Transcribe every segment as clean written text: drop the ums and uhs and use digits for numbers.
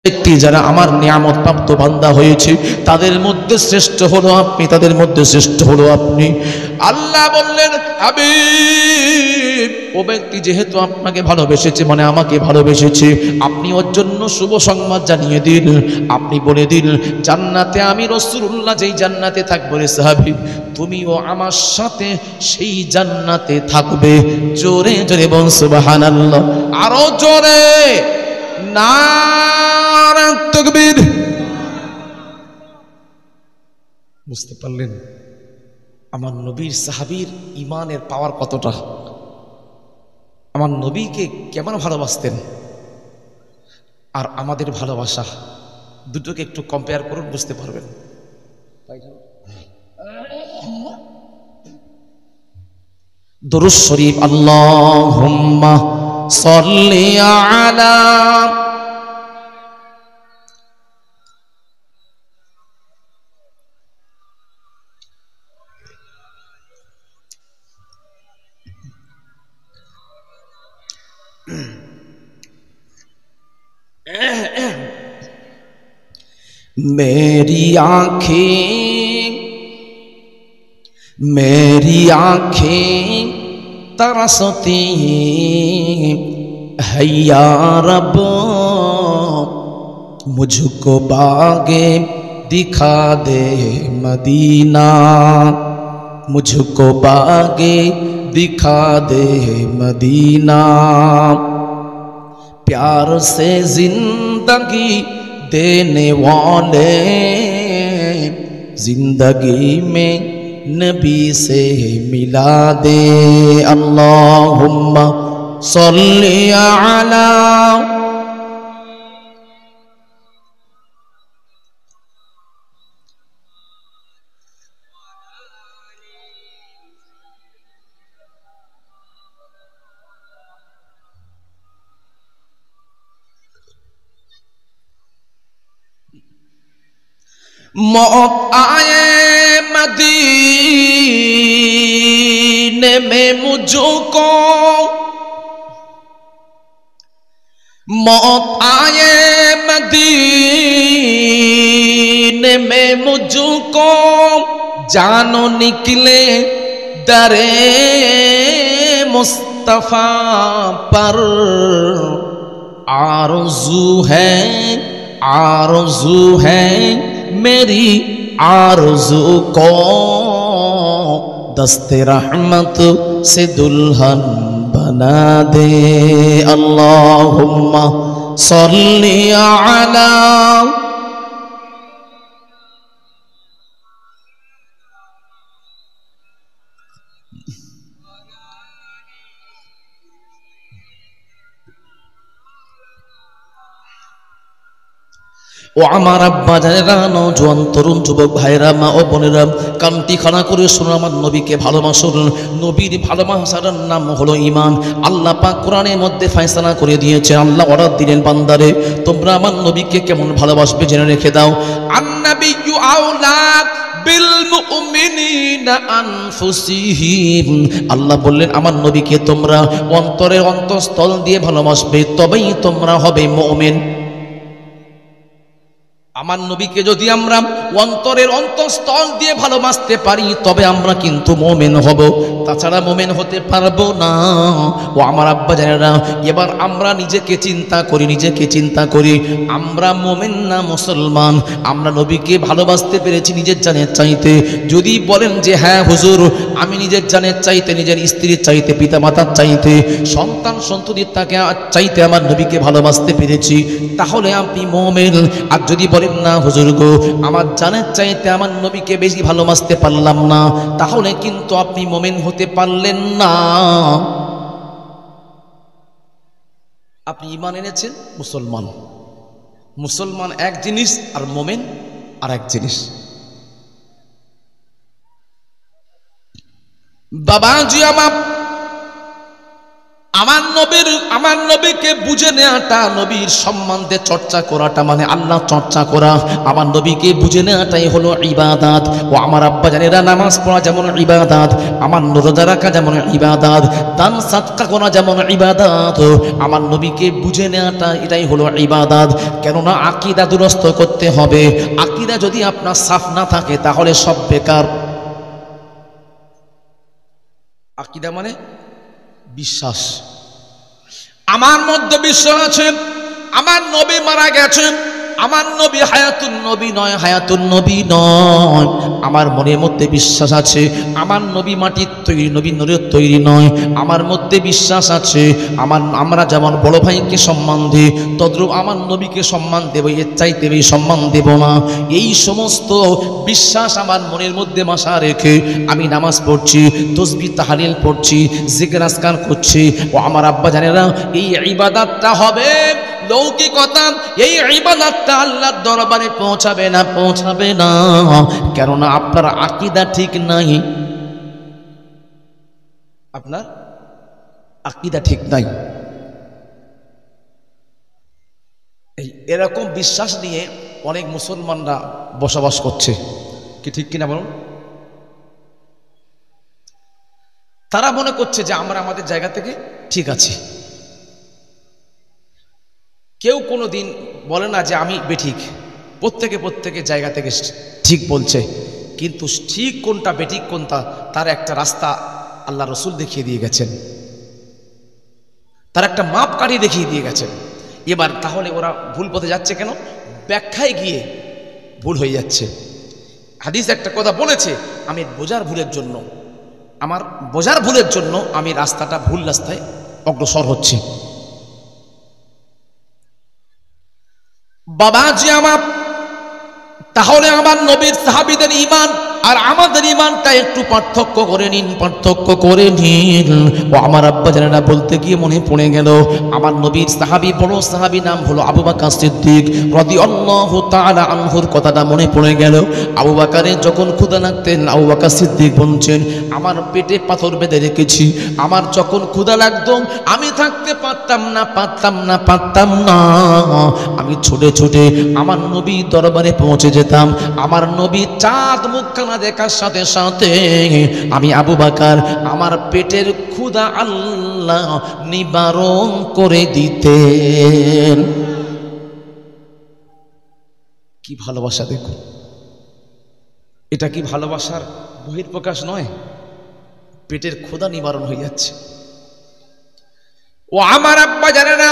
ব্যক্তি যারা আমার নিয়ামত প্রাপ্ত বান্দা হয়েছে তাদের মধ্যে শ্রেষ্ঠ হলো আপনি, তাদের মধ্যে শ্রেষ্ঠ হলো আপনি। আল্লাহ বললেন, হাবিব, ও ব্যক্তি যেহেতু আপনাকে ভালোবেসেছে, মানে আমাকে ভালোবেসেছে, আপনি ওর জন্য শুভ সংবাদ জানিয়ে দিন। আপনি বলে দিন, জান্নাতে আমি রাসূলুল্লাহ যেই জান্নাতে থাকবো রে সাহাবী, তুমিও আমার সাথে সেই জান্নাতে থাকবে। জোরে জোরে বল সুবহানাল্লাহ, আরো জোরে নারে তাকবীর। বুঝতে পারলেন আমার নবীর সাহাবীর ইমানের পাওয়ার কতটা? আমার নবীকে কেমন ভালোবাসতেন আর আমাদের ভালোবাসা, দুটোকে একটু কম্পেয়ার করুন, বুঝতে পারবেন। দুরূদ শরীফ, আল্লাহুম্মা সাল্লি আলা मेरी आँखें तरसती है या रब, मुझको बागे दिखा दे मदीना, मुझको बागे दिखा दे मदीना। प्यार से जिंदगी देने वाले, जिंदगी में नबी से मिला दे। अल्लाहुम्मा सल्ली अला। मौत आए मदीने में मुझको, मौत आए मदीने में मुझको, जानो निकले दरे मुस्तफा पर। आरज़ू है मेरी आरज़ू को, दस्ते रहमत से दुल्हन बना दे। अल्लाहुम्मा सल्ली अला। ও আমার আব্বা জানেরা, নওজোয়ান তরুণ যুবক ভাইরা, মা ও বোনেরা, কানটি খাড়া করে শুনুন, আমার নবীকে ভালোবাসুন। নবীর ভালোবাসার নাম হলো ঈমান। আল্লাহ পাক কোরআনের মধ্যে ফয়সালা করে দিয়েছে। আল্লাহ অর্ডার দিলেন, বান্দারে তোমরা আমার নবীকে কেমন ভালোবাসবে জেনে রেখে দাও। আন-নাবিয়্যু আওলা বিল মুমিনিনা আনফুসিহিম। আল্লাহ বললেন আমার নবীকে তোমরা অন্তরে অন্তঃস্থল দিয়ে ভালোবাসবে, তবেই তোমরা হবে মুমিন। আমার নবীকে যদি আমরা অন্তরের অন্তঃস্থল দিয়ে ভালোবাসতে পারি তবে আমরা কিন্তু মুমিন হব, তাছাড়া মুমিন হতে পারবো না। ও আমার আব্বা জানেরা, এবার আমরা নিজেকে চিন্তা করি, আমরা মুমিন না মুসলমান? আমরা নবীকে ভালোবাসতে পেরেছি নিজের জানের চাইতে? যদি বলেন যে হ্যাঁ হুজুর, আমি নিজের জানের চাইতে, নিজের স্ত্রীর চাইতে, পিতা মাতার চাইতে, সন্তান সন্ততির তাকে চাইতে আমার নবীকে ভালোবাসতে পেরেছি, তাহলে আপনি মুমিন। আর যদি বলেন না হুজুর গো, আমার জানের চাইতে আমার নবীকে বেশি ভালোবাসতে পারলাম না, তাহলে কিন্তু আপনি মুমিন হতে পারলেন না। আপনি ঈমান এনেছেন, মুসলমান এক জিনিস আর মুমিন আর এক জিনিস। বাবাজি আমার, আমার নবীকে বুঝে নেওয়াটা, নবীর সম্বন্ধে চর্চা করাটা মানে আল্লাহ চর্চা করা। আমার নবীকে বুঝে নেওয়াটাই হলো ইবাদত। ও আমার আব্বা জানেরা, নামাজ পড়া যেমন ইবাদত, আমার রোজা রাখা যেমন ইবাদত, দান সাদকা করা যেমন ইবাদত, আমার নবীকে বুঝে নেওয়াটা এটাই হলো ইবাদত। কেননা আকীদা দুরস্ত করতে হবে। আকীদা যদি আপনার সাফ না থাকে তাহলে সব বেকার। আকীদা মানে বিশ্বাস। আমার মধ্যে বিশ্বাস আছে আমার নবী মারা গেছেন, আমার নবী হায়াতুন নবী নয়, হায়াতুন নবী নয়। আমার মনের মধ্যে বিশ্বাস আছে আমার নবী মাটির তৈরি, নবী নূরের তৈরি নয়। আমার মধ্যে বিশ্বাস আছে আমরা যেমন বড় ভাইকে সম্মান দিই, তদ্রূপ আমার নবীকে সম্মান দেব, এর চাইতে বেশি সম্মান দেব না। এই সমস্ত বিশ্বাস আমার মনের মধ্যে মাসা রেখে আমি নামাজ পড়ছি, তাসবিহ তাহলিল পড়ছি, জিকির আজকার করছি। ও আমার আব্বা জানেরা, এই ইবাদতটা হবে লৌকিকতা। এই ইবাদতটা আল্লাহর দরবারে পৌঁছাবে না, পৌঁছাবে না। কেননা আপনার আকীদা ঠিক নাই, আপনার আকীদা ঠিক নাই। এরকম বিশ্বাস নিয়ে অনেক মুসলমানরা বসবাস করছে, কি ঠিক কিনা বলুন? তারা মনে করছে যে আমরা আমাদের জায়গা থেকে ঠিক আছি। কেউ কোনো দিন বলে না যে আমি বেঠিক। প্রত্যেকে জায়গা থেকে ঠিক বলছে, কিন্তু ঠিক কোনটা বেঠিক কোনটা তার একটা রাস্তা আল্লাহ রসুল দেখিয়ে দিয়ে গেছেন, তার একটা মাপ কাঠি দেখিয়ে দিয়ে গেছেন। এবার তাহলে ওরা ভুল পথে যাচ্ছে কেন? ব্যাখ্যায় গিয়ে ভুল হয়ে যাচ্ছে। হাদিস একটা কথা বলেছে, আমি বোঝার ভুলের জন্য আমি রাস্তাটা ভুল রাস্তায় অগ্রসর হচ্ছি। বাবাজি আমার, তাহলে আমার নবীর সাহাবীদের ঈমান আর আমাদের ঈমানটা একটু পার্থক্য করে নিন। ও আমার আব্বা জানেরা, বলতে গিয়ে মনে পড়ে গেল আমার নবীর সাহাবী, বড় সাহাবী নাম হলো আবু বকর সিদ্দিক রাদিয়াল্লাহু তাআলা আনহুর কথাটা মনে পড়ে গেল। আবু বকরের যখন ক্ষুধা লাগতেন, আবু বকর সিদ্দিক বলছেন, আমার পেটে পাথর বেঁধে রেখেছি, আমার যখন ক্ষুধা লাগতো আমি থাকতে পারতাম না। আমি ছুটে আমার নবী দরবারে পৌঁছে যেতাম। আমার নবী চাঁদ মুখখানা দেখার সাথে সাথে আমি আবু বকর আমার পেটের ক্ষুধা আল্লাহ নিবারণ করে দিতেন। কি ভালোবাসা দেখুন, এটা কি ভালোবাসার বহিঃপ্রকাশ নয়? পেটের ক্ষুধা নিবারণ হয়ে যাচ্ছে। ও আমার আব্বা জানেনা,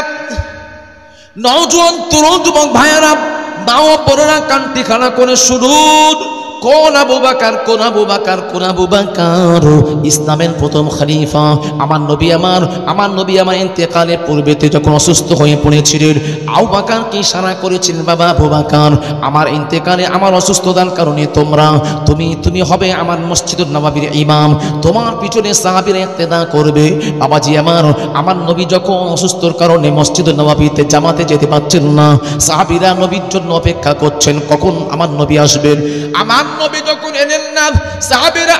নওজোয়ান তরুণ যুবক ভাইয়েরা, মা ও বোনেরা, কান্তি খানা করে শুনুন। কোন আবু বকর ইসলামের প্রথম খলিফা। আমার নবী আমার ইন্তেকালের পূর্বেতে যখন অসুস্থ হয়ে পড়েছিলেন, আবু বকরকে ইশারা করেছিলেন, বাবা আবু বকর, আমার ইন্তেকালে, আমার অসুস্থতার কারণে তুমি হবে আমার মসজিদুন নববীর ইমাম, তোমার পিছনে সাহাবীরা ইক্তেদা করবে। বাবাজি আমার নবী যখন অসুস্থর কারণে মসজিদুন নববীতে জামাতে যেতে পারছেন না, সাহাবীরা নবীর জন্য অপেক্ষা করছেন কখন আমার নবী আসবেন। আমার নবী যখন এলেন না, সাহাবীরা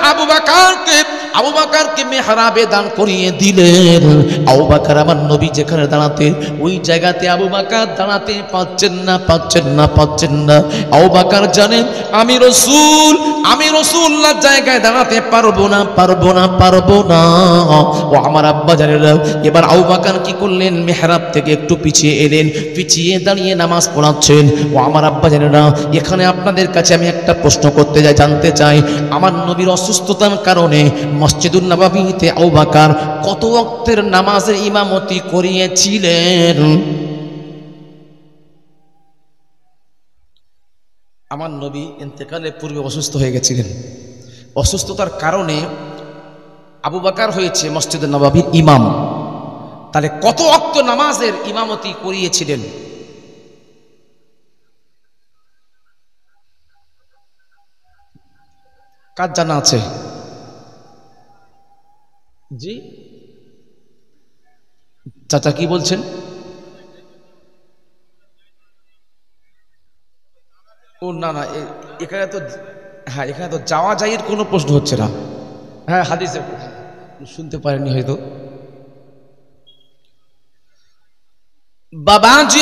আবু বকরকে মেহরাবে দান করিয়ে দিলেন। আবু বকর আমার নবী যেখানে দাঁড়াতেন ওই জায়গাতে আবু বকর দাঁড়াতে পাচ্ছেন না। আবু বকর জানেন আমি রাসূলুল্লাহর জায়গায় দাঁড়াতে পারবো না। ও আমার আব্বা জানেরা, এবার আবু বকর কি করলেন? মেহরাব থেকে একটু পিছিয়ে এলেন, পিছিয়ে দাঁড়িয়ে নামাজ পড়াচ্ছেন। ও আমার আব্বা জানেরা, এখানে আপনাদের কাছে আমি একটা প্রশ্ন জানতে চাই, আমার নবীর অসুস্থতার কারণে মসজিদুন নববীতে আবু বকর কত ওয়াক্তের নামাজের ইমামতি করিয়েছিলেন? আমার নবী ইন্তেকালের পূর্বে অসুস্থ হয়ে গেছিলেন, অসুস্থতার কারণে আবু বকর হয়েছে মসজিদুন নববীর ইমাম। তাহলে কত ওয়াক্ত নামাজের ইমামতি করিয়েছিলেন? কার জানা আছে? জি চাচা কি বলছেন? ও না, এখানে তো যাওয়া যাইয়ের কোনো প্রশ্ন হচ্ছে না। হ্যাঁ, হাদিসে শুনতে পারেনি হয়তো। বাবাজি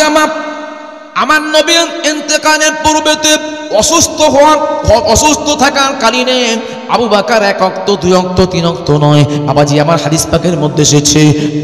আমার নবী ইন্তেকালের পূর্বেতে অসুস্থ থাকার কারণে আবু বকর 1 ওয়াক্ত 2 ওয়াক্ত 3 ওয়াক্ত নয়, বাবাজি আমার হাদিস পাকের মধ্যে এসেছে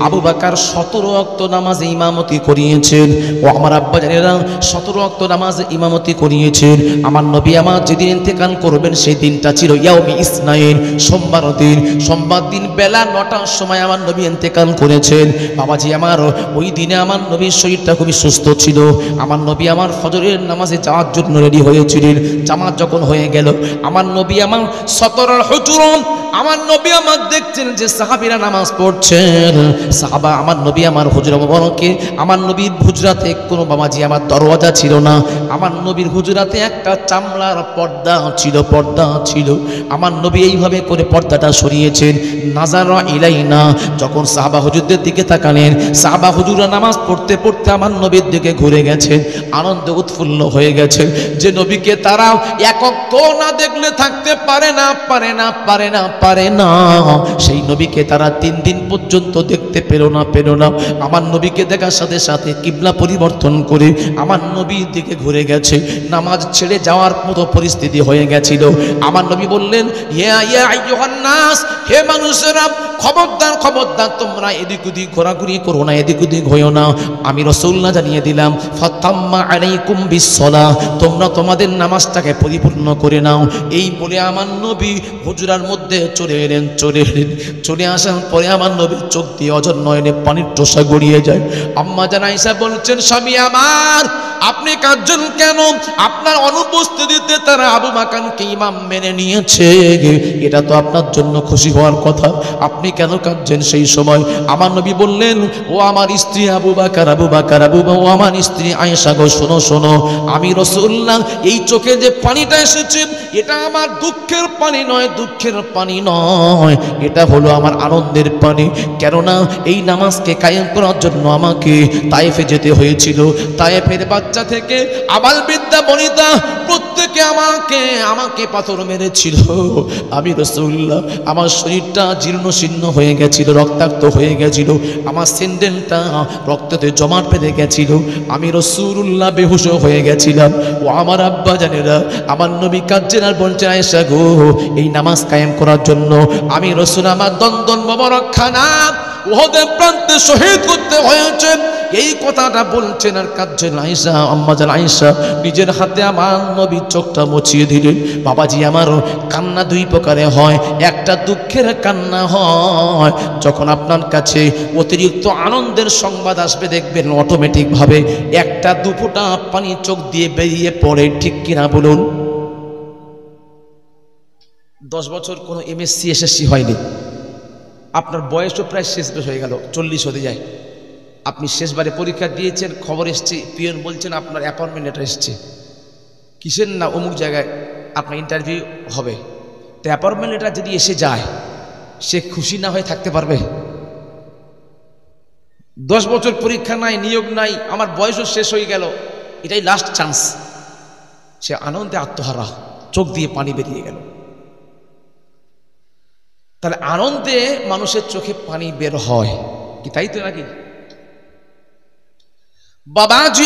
আবু বকর 17 ওয়াক্ত নামাজে ইমামতি করিয়েছেন। ও আমার আব্বা জানেরা 17 ওয়াক্ত নামাজে ইমামতি করিয়েছেন। আমার নবী আমার যেদিন ইন্তেকাল করবেন সেই দিনটা ছিল ইয়াউমি ইসনাইন, সোমবার দিন। সোমবার দিন বেলা 9টার সময় আমার নবী ইন্তেকাল করেছেন। বাবাজি আমার ওই দিনে আমার নবীর শরীরটা খুবই সুস্থ ছিল। আমার নবী আমার ফজরের নামাজে যাওয়ার জন্য রেডি হয়েছিলেন। জামাত যখন হয়ে গেল আমার নবী আমার সতরার হুজুরন আমার নবী আমার দেখছেন যে সাহাবীরা নামাজ পড়ছেন। সাহাবা আমার নবী আমার হুজরা মুবারকে, আমার নবীর হুজরাতে কোনো বাবাজি আমার দরওয়াজা ছিল না। আমার নবীর হুজরাতে একটা চামড়ার পর্দা ছিল। আমার নবী এইভাবে করে পর্দাটা সরিয়েছেন। নাজারা ইলাইনা, যখন সাহাবা হুজুরদের দিকে তাকালেন, সাহাবা হুজুররা নামাজ পড়তে পড়তে আমার নবীর দিকে ঘুরে গেছেন, আনন্দে উৎফুল্ল হয়ে গেছে যে নবীকে তারা এক ওয়াক্ত না দেখলে থাকতে পারে না। সেই নবীকে তারা 3 দিন পর্যন্ত দেখতে পেল না। আমার নবীকে দেখার সাথে সাথে কিবলা পরিবর্তন করে আমার নবীর দিকে ঘুরে গেছে, নামাজ ছেড়ে যাওয়ার মতো পরিস্থিতি হয়ে গেছিল। আমার নবী বললেন, ইয়া আইয়ুহান নাস, হে মানুষেরা, খবরদার তোমরা এদিক ওদিক ঘোরাঘুরি করো না, এদিক ওদিক হইও না। আমি রাসূলুল্লাহ জানিয়ে দিলাম, ফাতাম্মা আলাইকুম বিসসালাহ, তোমরা তোমাদের নামাজটাকে পরিপূর্ণ করে নাও। এই বলে আমার নবী হুজরার মধ্যে চলে আসার পরে আমার নবীর চোখ দিয়ে অঝর নয়নে পানির টোসা গড়িয়ে যায়। আম্মা জান আয়েশা বলছেন, স্বামী আমার, আপনি কাঁদছেন কেন? আপনার অনুপস্থিতিতে তারা আবু বকরকে ইমাম মেনে নিয়েছে, এটা তো আপনার জন্য খুশি হওয়ার কথা, আপনি কেন কাঁদছেন? সেই সময় আমার নবী বললেন, ও আমার স্ত্রী আবু বকর, ও আমার স্ত্রী আয়েশা গো, শোনো, আমি রাসূলুল্লাহ এই চোখে যে পানিটা এসেছে এটা আমার দুঃখের পানি নয়, এটা হলো আমার আনন্দের পানি। কেননা এই নামাজকে কায়েম করার জন্য আমাকে তায়েফে যেতে হয়েছিল। তায়েফের বাচ্চা থেকে আবাল বৃদ্ধা বনিতা প্রত্যেকে আমাকে পাথর মেরেছিল। আমি রাসূলুল্লাহ আমার শরীরটা জীর্ণ শীর্ণ হয়ে গেছিল, রক্তাক্ত হয়ে গেছিল, আমার স্যান্ডেলটা রক্ততে জমাট বেঁধে গেছিল, আমি রাসূলুল্লাহ বেহুশ হয়ে গেছিলাম। ও আমার আব্বা জানেরা, আমার নবী কাঁদছেন আর বলছেন, আয়েশা গো, এই নামাজ কায়েম করার জন্য আমি রাসূল আমার দন্দন মোবারক খানা উহুদের প্রান্তে শহীদ করতে হয়েছে, এই কথাটা বলছেন আর কাঁদছেন। আয়েশা, আম্মা জান আয়েশা নিজের হাতে আমার নবীর চোখটা মুছিয়ে দিলেন। বাবাজি আমার কান্না 2 প্রকারে হয়, একটা দুঃখের কান্না হয় যখন আপনার কাছে অতিরিক্ত আনন্দের সংবাদ আসবে, দেখবেন অটোমেটিক ভাবে একটা 2 ফোঁটা পানি চোখ দিয়ে বেরিয়ে পড়ে, ঠিক কিনা বলুন? 10 বছর কোনো এমএসসি এসএসসি হয়নি, আপনার বয়সও প্রায় শেষ হয়ে গেল, 40 হতে যায়, আপনি শেষবারে পরীক্ষা দিয়েছেন, খবর এসছে, পিয়ন বলছেন আপনার অ্যাপয়েন্টমেন্ট লেটার এসছে, কিসের না অমুক জায়গায় আপনার ইন্টারভিউ হবে। তো অ্যাপয়েন্টমেন্ট লেটার যদি এসে যায়, সে খুশি না হয়ে থাকতে পারবে? 10 বছর পরীক্ষা নাই, নিয়োগ নাই, আমার বয়সও শেষ হয়ে গেল, এটাই লাস্ট চান্স, সে আনন্দে আত্মহারা, চোখ দিয়ে পানি বেরিয়ে গেল। তাহলে আনন্দে মানুষের চোখে পানি বের হয় কি, তাই তো নাকি? বাবাজি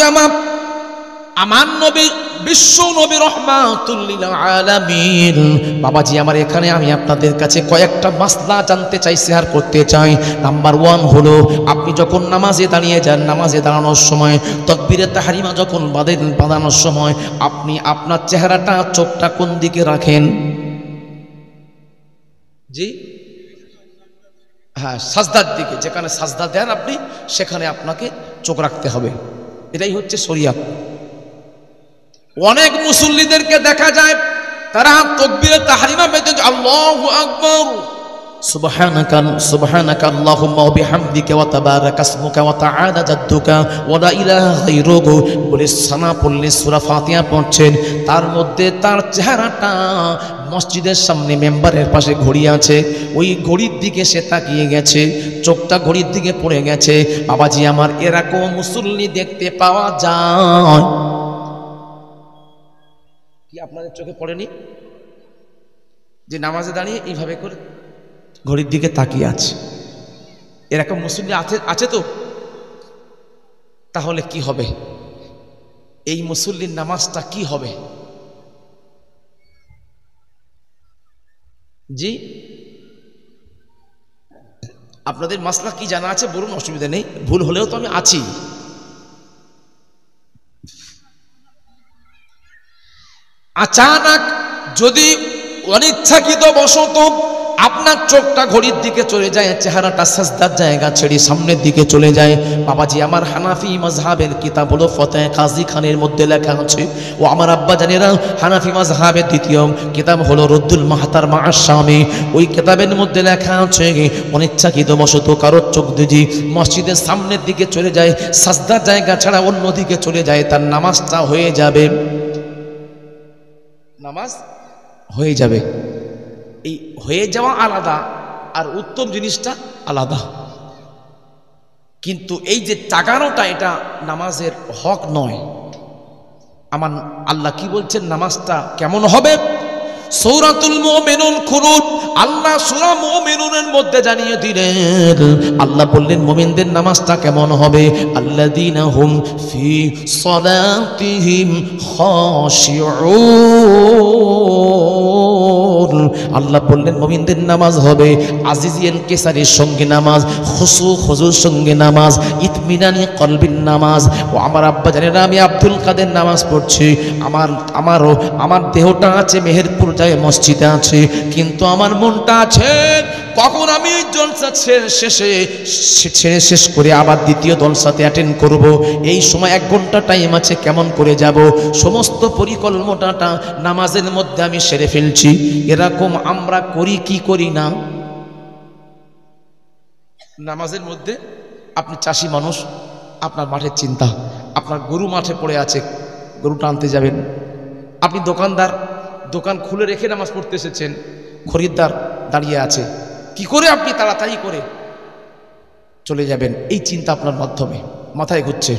আমার নবী বিশ্ব নবী রাহমাতুল লিল আলামিন। বাবাজি আমার এখানে আমি আপনাদের কাছে কয়েকটা মাসলা জানতে চাই, শেয়ার করতে চাই। নাম্বার 1 হলো, আপনি যখন নামাজে দাঁড়িয়ে যান, নামাজে দাঁড়ানোর সময় তাকবীরে তাহরিমা যখন বাঁধানোর সময় আপনি আপনার চেহারাটা, চোখটা কোন দিকে রাখেন? জি, হ্যাঁ, সাজদার দিকে। যেখানে সাজদা দেন আপনি, সেখানে আপনাকে চোখ রাখতে হবে, এটাই হচ্ছে শরিয়াত। অনেক মুসল্লিদেরকে দেখা যায় তারা তাকবীরে তাহরিমা বেঁধে আল্লাহু আকবার, সুবহানাকা আল্লাহুম্মা ওয়া বিহামদিকা ওয়া তাবারাকা ইসমুকা ওয়া তাআলা জাদ্দুকা ওয়া লা ইলাহা গায়রুকা বলে সানা পড়লে, সূরা ফাতিহা পড়ছেন, তার মধ্যে তার চেহারাটা মসজিদের সামনে মেম্বারের পাশে ঘড়ি আছে, ওই ঘড়ির দিকে সে তাকিয়ে গেছে, চোখটা ঘড়ির দিকে পড়ে গেছে। বাবাজি আমার এরকম মুসল্লি দেখতে পাওয়া যায় কি? আপনাদের চোখে পড়েনি যে নামাজে দাঁড়িয়ে এইভাবে করে ঘড়ির দিকে তাকিয়ে আছে? এরকম মুসল্লি আছে তো? তাহলে কি হবে? এই মুসল্লির নামাজটা কি হবে? জি, আপনাদের মাসলা কি জানা আছে বলুন, অসুবিধা নেই, ভুল হলেও তো আমি আছি। আচানক যদি অনিচ্ছাকৃত বশত আপনার চোখটা ঘড়ির দিকে চলে যায়, চেহারাটা সাজদার জায়গা ছেড়ে সামনের দিকে চলে যায়, বাবাজি আমার হানাফি মাযহাবের কিতাব হলো ফতহ কাজী খানের মধ্যে লেখা আছে, ও আমার আব্বা জানেরা হানাফি মাযহাবের দ্বিতীয় কিতাব হলো রদ্দুল মাহতার মাআশ-শামি, ওই কিতাবের মধ্যে লেখা আছে অনিচ্ছাকৃত বশত কারোর চোখ যদি মসজিদের সামনের দিকে চলে যায়, সাজদার জায়গা ছাড়া অন্য দিকে চলে যায়, তার নামাজটা হয়ে যাবে, নামাজ হয়ে যাবে। এই হয়ে যাওয়া আলাদা আর উত্তম জিনিসটা আলাদা, কিন্তু এই যে তাকানোটা এটা নামাজের হক নয়। আমার আল্লাহ কি বলছেন নামাজটা কেমন হবে? সূরাতুল মুমিনুন খুলুন, আল্লাহ সূরা মুমিনুনের মধ্যে জানিয়ে দিলেন, আল্লাহ বললেন মুমিনদের নামাজটা কেমন হবে? আল্লাযীনা হুম ফি সালাতিহিম খাশিউন, আল্লাহ বললেন মুমিনদের নামাজ হবে আজিজিয়ান কেসারির সঙ্গে নামাজ, খুশু খুজুর সঙ্গে নামাজ, ইতমিনানি কলবিন নামাজ। ও আমার আব্বা জানেন আমি আব্দুল কাদের নামাজ পড়ছি, আমার দেহটা আছে মেহেরপুর যায় মসজিদে আছে, কিন্তু আমার মনটা আছে কখন আমি জলসা শেষ করে আবার দ্বিতীয় জলসাতে অ্যাটেন্ড করব, এই সময় 1 ঘন্টা টাইম আছে, কেমন করে যাব? সমস্ত পরিকল্পনাটা নামাজের মধ্যে আমি সেরে ফেলছি। এরকম আমরা করি কি করি না? নামাজের মধ্যে আপনি চাষি মানুষ, আপনার মাঠের চিন্তা, আপনার গরু মাঠে পড়ে আছে, গরুটা আনতে যাবেন, আপনি দোকানদার, দোকান খুলে রেখে নামাজ পড়তে এসেছেন, খরিদ্দার দাঁড়িয়ে আছে, কি করে আপনি তাড়াতাড়ি করে চলে যাবেন, এই চিন্তা আপনার মাধ্যমে মাথায় ঘুরছে।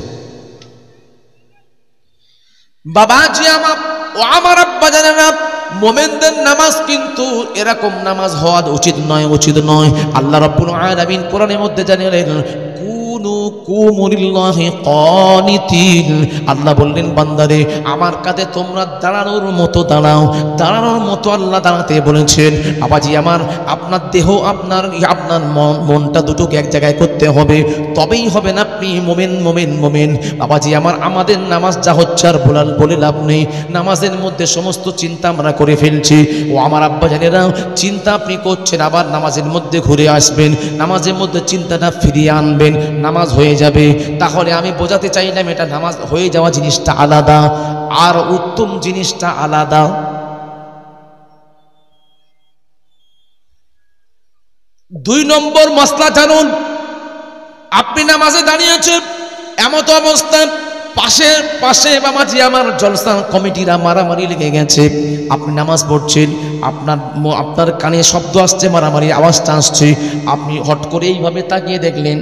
বাবাজি আমার আব্বা জানেন না, মোমেনদের নামাজ কিন্তু এরকম নামাজ হওয়া উচিত নয়, উচিত নয়। আল্লাহ রাব্বুল আলামিন কোরআনের মধ্যে জানিয়ে আল্লাহ বললেন বান্দারে আমার কাছে তোমরা দাঁড়ানোর মতো দাঁড়াও, দাঁড়ানোর মতো আল্লাহ দাঁড়াতে বলেছেন। বাবাজি আপনার দেহ আপনার মনটা দুটোকে এক জায়গায় করতে হবে, তবেই হবেন আপনি মোমেন। বাবাজি আমাদের নামাজ যা হচ্ছে আর বলে লাভ নেই, নামাজের মধ্যে সমস্ত চিন্তা আমরা করে ফেলছি। ও আমার আব্বা জানেরা চিন্তা আপনি করছেন, আবার নামাজের মধ্যে ঘুরে আসবেন, নামাজের মধ্যে চিন্তাটা ফিরিয়ে আনবেন, নামাজ হয়ে যাবে। তাহলে আমি বোঝাতে চাইলাম এটা নামাজ হয়ে যাওয়া জিনিসটা আলাদা আর উত্তম জিনিসটা আলাদা। 2 নম্বর মাসলা জানুন, আপনি নামাজে দাঁড়িয়েছেন, এমত অবস্থায় পাশে বাবাজি আমার জলসা কমিটিরা মারামারি লেগে গেছে, আপনি নামাজ পড়ছেন, আপনার কানে শব্দ আসছে, মারামারি আওয়াজটা আসছে, আপনি হট করে এইভাবে তাকিয়ে দেখলেন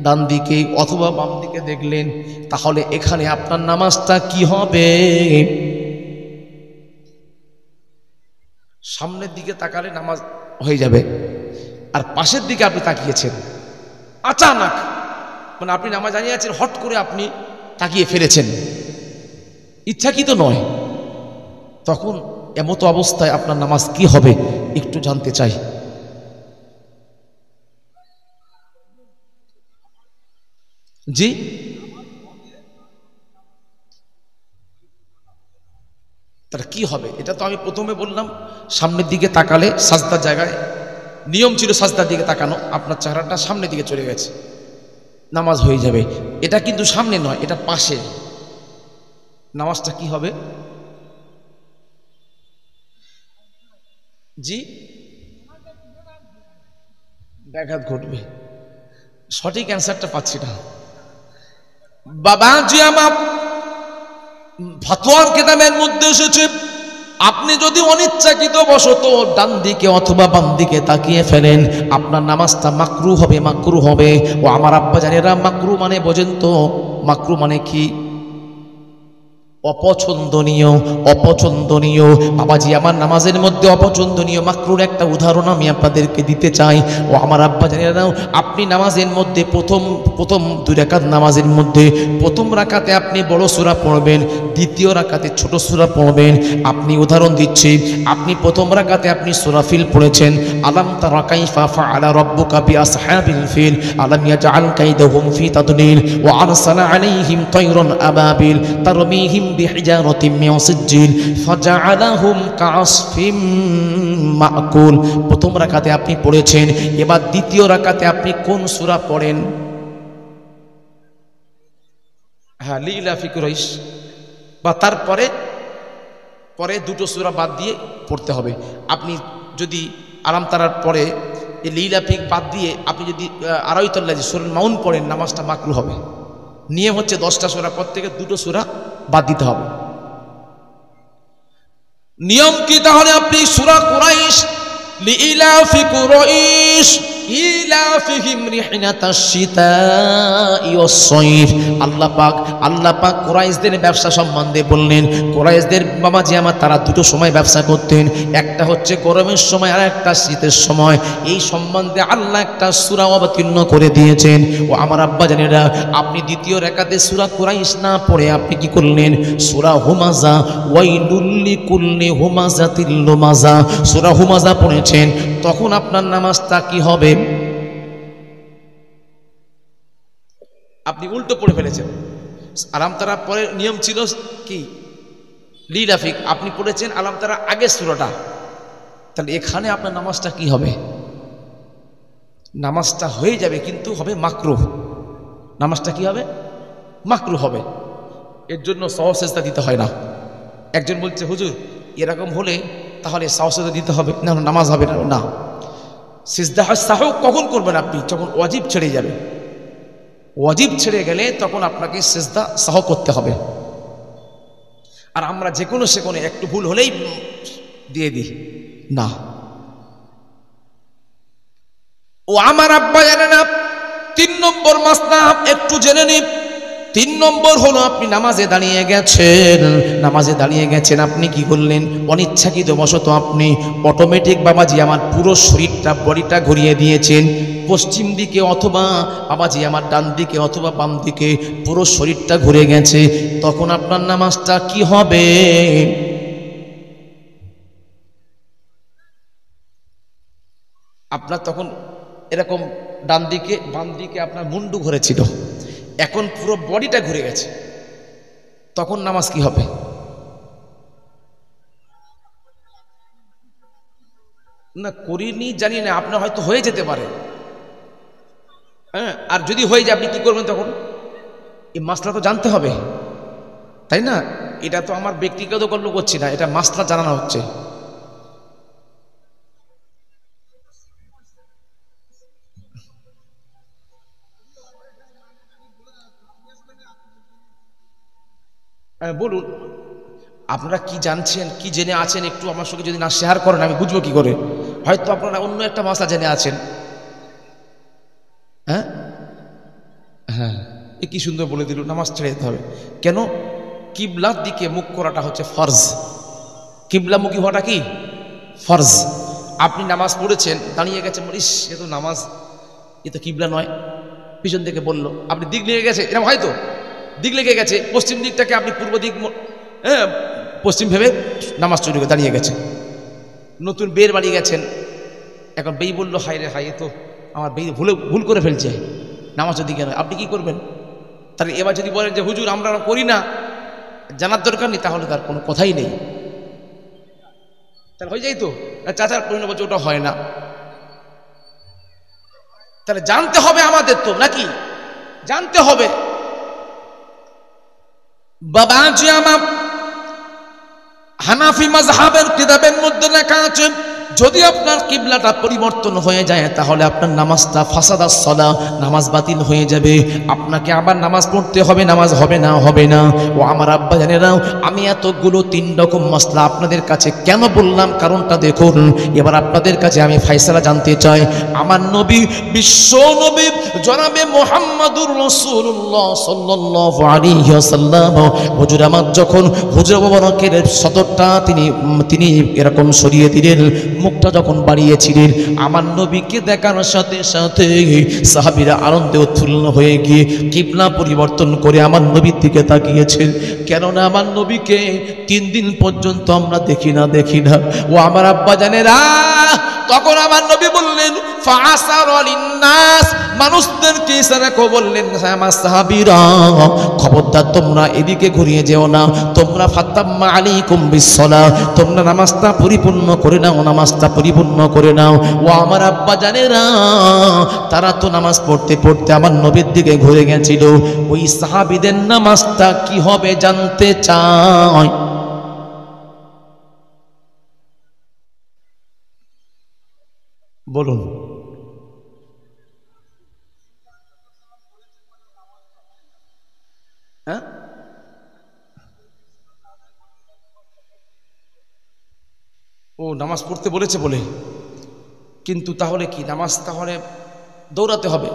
ডান দিকে অথবা বাম দিকে দেখলেন, তাহলে এখানে আপনার নামাজটা কি হবে? সামনের দিকে তাকালে নামাজ হয়ে যাবে, আর পাশের দিকে আপনি তাকিয়েছেন আচানক, মানে আপনি নামাজ দাঁড়িয়ে আছেন, হট করে আপনি তাকিয়ে ফেলেছেন, ইচ্ছাকৃত নয়, তখন এমতো অবস্থায় আপনার নামাজ কি হবে একটু জানতে চাই। জি, তাহলে কি হবে? এটা তো আমি প্রথমে বললাম সামনের দিকে তাকালে সাজদার জায়গায়, নিয়ম ছিল সাজদার দিকে তাকানো, আপনার চেহারাটা সামনের দিকে চলে গেছে, নামাজ হয়ে যাবে। এটা কিন্তু সামনে নয়, এটা পাশে, নামাজটা কি হবে? জি, ব্যাঘাত ঘটবে। সঠিক অ্যান্সারটা পাচ্ছি না বাবাজি। আমার ফতোয়ার কিতাবের মধ্যে এসেছে আপনি যদি অনিচ্ছাকৃত বশত ডান দিকে অথবা বাম দিকে তাকিয়ে ফেলেন, আপনার নামাজটা মাকরু হবে। ও আমার আব্বা জানেরা মাকরু মানে বোঝেন তো, মাকরু মানে কি? অপছন্দনীয়, অপছন্দনীয় বাবাজি আমার নামাজের মধ্যে অপছন্দনীয় মাকরুর একটা উদাহরণ আমি আপনাদেরকে দিতে চাই। ও আমার আব্বা জানেরাও, আপনি নামাজের মধ্যে প্রথম 2 রাকাত নামাজের মধ্যে প্রথম রাকাতে আপনি বড় সূরা পড়বেন, দ্বিতীয় রাকাতে ছোট সূরা পড়বেন। আপনি উদাহরণ দিচ্ছি, আপনি প্রথম রাকাতে আপনি সূরা ফিল পড়েছেন, আলাম তারা কাইফা ফাআলা রাব্বুকা বিআসহাবিল ফিল আলাম ইয়াজআল কাইদাহুম ফি তাদলিল ওয়া আরসালা আলাইহিম তায়রান আবাবিল তারমিহিম বিহিজারাতিম মিন সিজ্জিল ফাজআলাহুম কাআসফিম মাকুল। প্রথম রাকাতে আপনি পড়েছেন, এবার দ্বিতীয় রাকাতে আপনি কোন সূরা পড়েন? হ্যাঁ, লিইলাফি কুরাইশ, বা তারপরে দুটো সূরা বাদ দিয়ে পড়তে হবে। আপনি যদি আলাম তারার পরে এই লিইলাফি বাদ দিয়ে আপনি যদি আরাইতুল্লাহি সূরাতুল মাউন পড়েন, নামাজটা মাকরু হবে। নিয়ম হচ্ছে 10টা সূরা পর থেকে 2টো সূরা বাদ দিতে হবে। নিয়ম কি তাহলে? আপনি সূরা কুরাইশ, লিইলাফি কুরাইশ ইলাফিহিম রিহনাতাশ শিতাই ওয়াস সাইফ। আল্লাহ পাক কুরাইশদের ব্যবসা সম্বন্ধে বললেন। কুরাইশদের বাবাজি আমার তারা দুটো সময় ব্যবসা করতেন, একটা হচ্ছে গরমের সময় আর একটা শীতের সময়। এই সম্বন্ধে আল্লাহ একটা সূরা অবতীর্ণ করে দিয়েছেন। ও আমার আব্বা জানেরা, আপনি দ্বিতীয় রাকাতে সূরা কুরাইশ না পড়ে আপনি কি করলেন? সূরা হুমাজা, ওয়াইলুল লিকুল্লি হুমাজাতিল লুমাজা, সূরা হুমাজা পড়েছেন। তখন আপনার নামাজটা কি হবে? আপনি উল্টো পড়ে ফেলেছেন। আলাম তারা পরে নিয়ম ছিল কি? লিইলাফিক, আপনি পড়েছেন আলাম তারা আগের সূরাটা। তাহলে এখানে আপনার নামাজটা কি হবে? নামাজটা হয়ে যাবে, কিন্তু হবে মাকরুহ। নামাজটা কি হবে? মাকরুহ হবে। এর জন্য সাজদা দিতে হয় না। একজন বলছে, হুজুর এরকম হলে তাহলে সাজদা দিতে হবে না, নামাজ হবে না। না, সিজদা সাহু কখন করবেন? আপনি যখন ওয়াজিব ছেড়ে যাবে। ওয়াজিব ছেড়ে গেলে তখন আপনাকে সিজদা সাহ করতে হবে। আর আমরা যে কোনো সেখানে একটু ভুল হলেই দিয়ে দিই না। ও আমার আব্বা জানে না। 3 নম্বর মাসলা একটু জেনে নিন। 3 নম্বর হলো আপনি নামাজে দাঁড়িয়ে গেছেন, আপনি কি করলেন? অনিচ্ছাকৃত বশত আপনি অটোমেটিক বাবাজি আমার পুরো শরীরটা, বডিটা ঘুরিয়ে দিয়েছেন পশ্চিম দিকে, অথবা বাবাজি আমার ডান দিকে অথবা বাম দিকে, পুরো শরীরটা ঘুরে গেছে। তখন আপনার নামাজটা কি হবে? আপনার তখন এরকম ডান দিকে বাম দিকে আপনার মুন্ডু ঘুরেছিল, এখন পুরো বডিটা ঘুরে গেছে। তখন নামাজ কি হবে? না করিনি জানি না, আপনার হয়তো হয়ে যেতে পারে। হ্যাঁ, আর যদি হয়ে যায় আপনি কি করবেন তখন? এই মাসলা তো জানতে হবে, তাই না? এটা তো আমার ব্যক্তিগত গল্প করছি না, এটা মাসলা জানানো হচ্ছে। বলুন আপনারা কি জানছেন, কি জেনে আছেন, একটু আমার সঙ্গে যদি না শেয়ার করেন আমি বুঝবো কি করে? হয়তো আপনারা অন্য একটা মাসলা জেনে আছেন। হ্যাঁ হ্যাঁ, এ কি সুন্দর বলে দিল, নামাজ ছেড়ে যেতে হবে কেন? কিবলার দিকে মুখ করাটা হচ্ছে ফরজ। কিবলামুখী হওয়াটা কি ফরজ। আপনি নামাজ পড়েছেন, দাঁড়িয়ে গেছেন, বলিস এ তো নামাজ, এ তো কিবলা নয়। পিছন থেকে বলল, আপনি দিক লেগে গেছে, এরকম হয়তো দিক লেগে গেছে, পশ্চিম দিকটাকে আপনি পূর্ব দিক পশ্চিম ভেবে নামাজ চলে দাঁড়িয়ে গেছে। নতুন বের বাড়ি গেছেন, এখন বেই বললো, হাই রে হাই, এ তো আমার বেই ভুল করে ফেলছে, নামাজের দিকে নয়। আপনি কি করবেন? তাহলে এবার যদি বলেন যে হুজুর আমরা করি না, জানার দরকার নেই, তাহলে তার কোনো কথাই নেই। তাহলে হয়ে যাই তো, চাচার পরিণত বলছে ওটা হয় না। তাহলে জানতে হবে আমাদের তো, নাকি? জানতে হবে। বাবাজি আমার হানাফি মাযহাবের কিতাবের মধ্যে লেখা আছে, যদি আপনার কিবলাটা পরিবর্তন হয়ে যায় তাহলে আপনার নামাজটা ফাসাদাস সালাহ, নামাজ বাতিল হয়ে যাবে, আপনাকে আবার নামাজ পড়তে হবে, নামাজ হবে না। ও আমার আব্বা জানেরাও, আমি এতগুলো 3 রকম মাসলা আপনাদের কাছে কেন বললাম কারণটা দেখুন। এবার আপনাদের কাছে আমি ফায়সালা জানতে চাই। আমার নবী, বিশ্ব নবী জনাবে মুহাম্মদুর রাসূলুল্লাহ সাল্লাল্লাহু আলাইহি ওয়াসাল্লাম, হুজুর আমার যখন হুজুর মুবারকের সদরটা তিনি এরকম সরিয়ে দিলেন, মুখটা যখন বাড়িয়েছিলেন, আমার নবীকে দেখার সাথে সাথে সাহাবীরা আনন্দে উৎফুল্ল হয়ে গিয়ে কিবলা পরিবর্তন করে আমার নবীর দিকে তাকিয়েছেন। কেননা আমার নবীকে 3 দিন পর্যন্ত আমরা দেখি না। ও আমার আব্বা জানেরা, তখন আমার নবী বললেন ফাআসারালিন্নাস, মানুষদেরকে ইশারা করে বললেন, আমার সাহাবীরা খবরদার তোমরা এদিকে ঘুরিয়ে যেও না, তোমরা ফাতাম্মা আলাইকুম বিসসালাহ, তোমরা নামাজটা পরিপূর্ণ করে নাও। ও আমার আব্বা জানেরা, তারা তো নামাজ পড়তে পড়তে আমার নবীর দিকে ঘুরে গেছিল। ওই সাহাবীদের নামাজটা কি হবে জানতে চায়। বলুন, হ্যাঁ? ও নামাজ পড়তে বলেছে বলে, কিন্তু তাহলে কি নামাজ তাহলে দৌড়াতে হবে?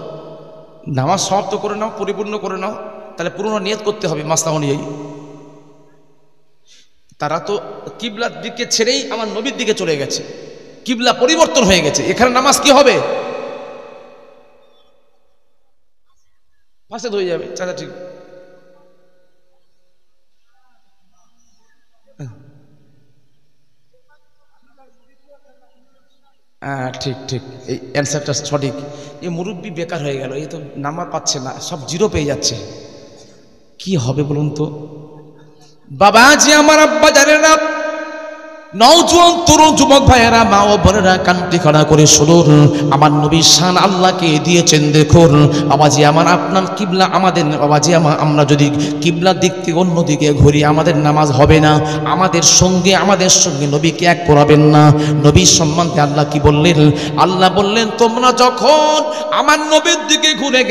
নামাজ সমাপ্ত করে নাও, পরিপূর্ণ করে নাও, তাহলে পুরনো নিয়ত করতে হবে মাসলা অনুযায়ী। তারা তো কিবলার দিকে ছেড়েই আমার নবীর দিকে চলে গেছে, কিবলা পরিবর্তন হয়ে গেছে, এখানে নামাজ কি হবে? ফাসাদ হয়ে যাবে। চাচা ঠিক, ঠিক, এই অ্যান্সারটা সঠিক। এই মুরব্বী বেকার হয়ে গেল, এই তো নাম্বার পাচ্ছে না, সব 0 পেয়ে যাচ্ছে, কি হবে বলুন তো? বাবাজি আমার আব্বা জানে না, নওজোয়ান তরুণ যুবক ভাইয়েরা, মা ও বোনেরা, কান্তি খাড়া করে শুনুন, আমার নবী শান আল্লাহকে দিয়েছেন দেখুন। বাবাজি আমার আপনার কিবলা, আমাদের বাবাজি আমরা যদি কিবলার দিক থেকে অন্যদিকে ঘুরি আমাদের নামাজ হবে না। আমাদের সঙ্গে নবীকে এক করাবেন না। নবীর সম্বন্ধে আল্লাহ কি বললেন? আল্লাহ বললেন, তোমরা যখন আমার নবীর দিকে ঘুরে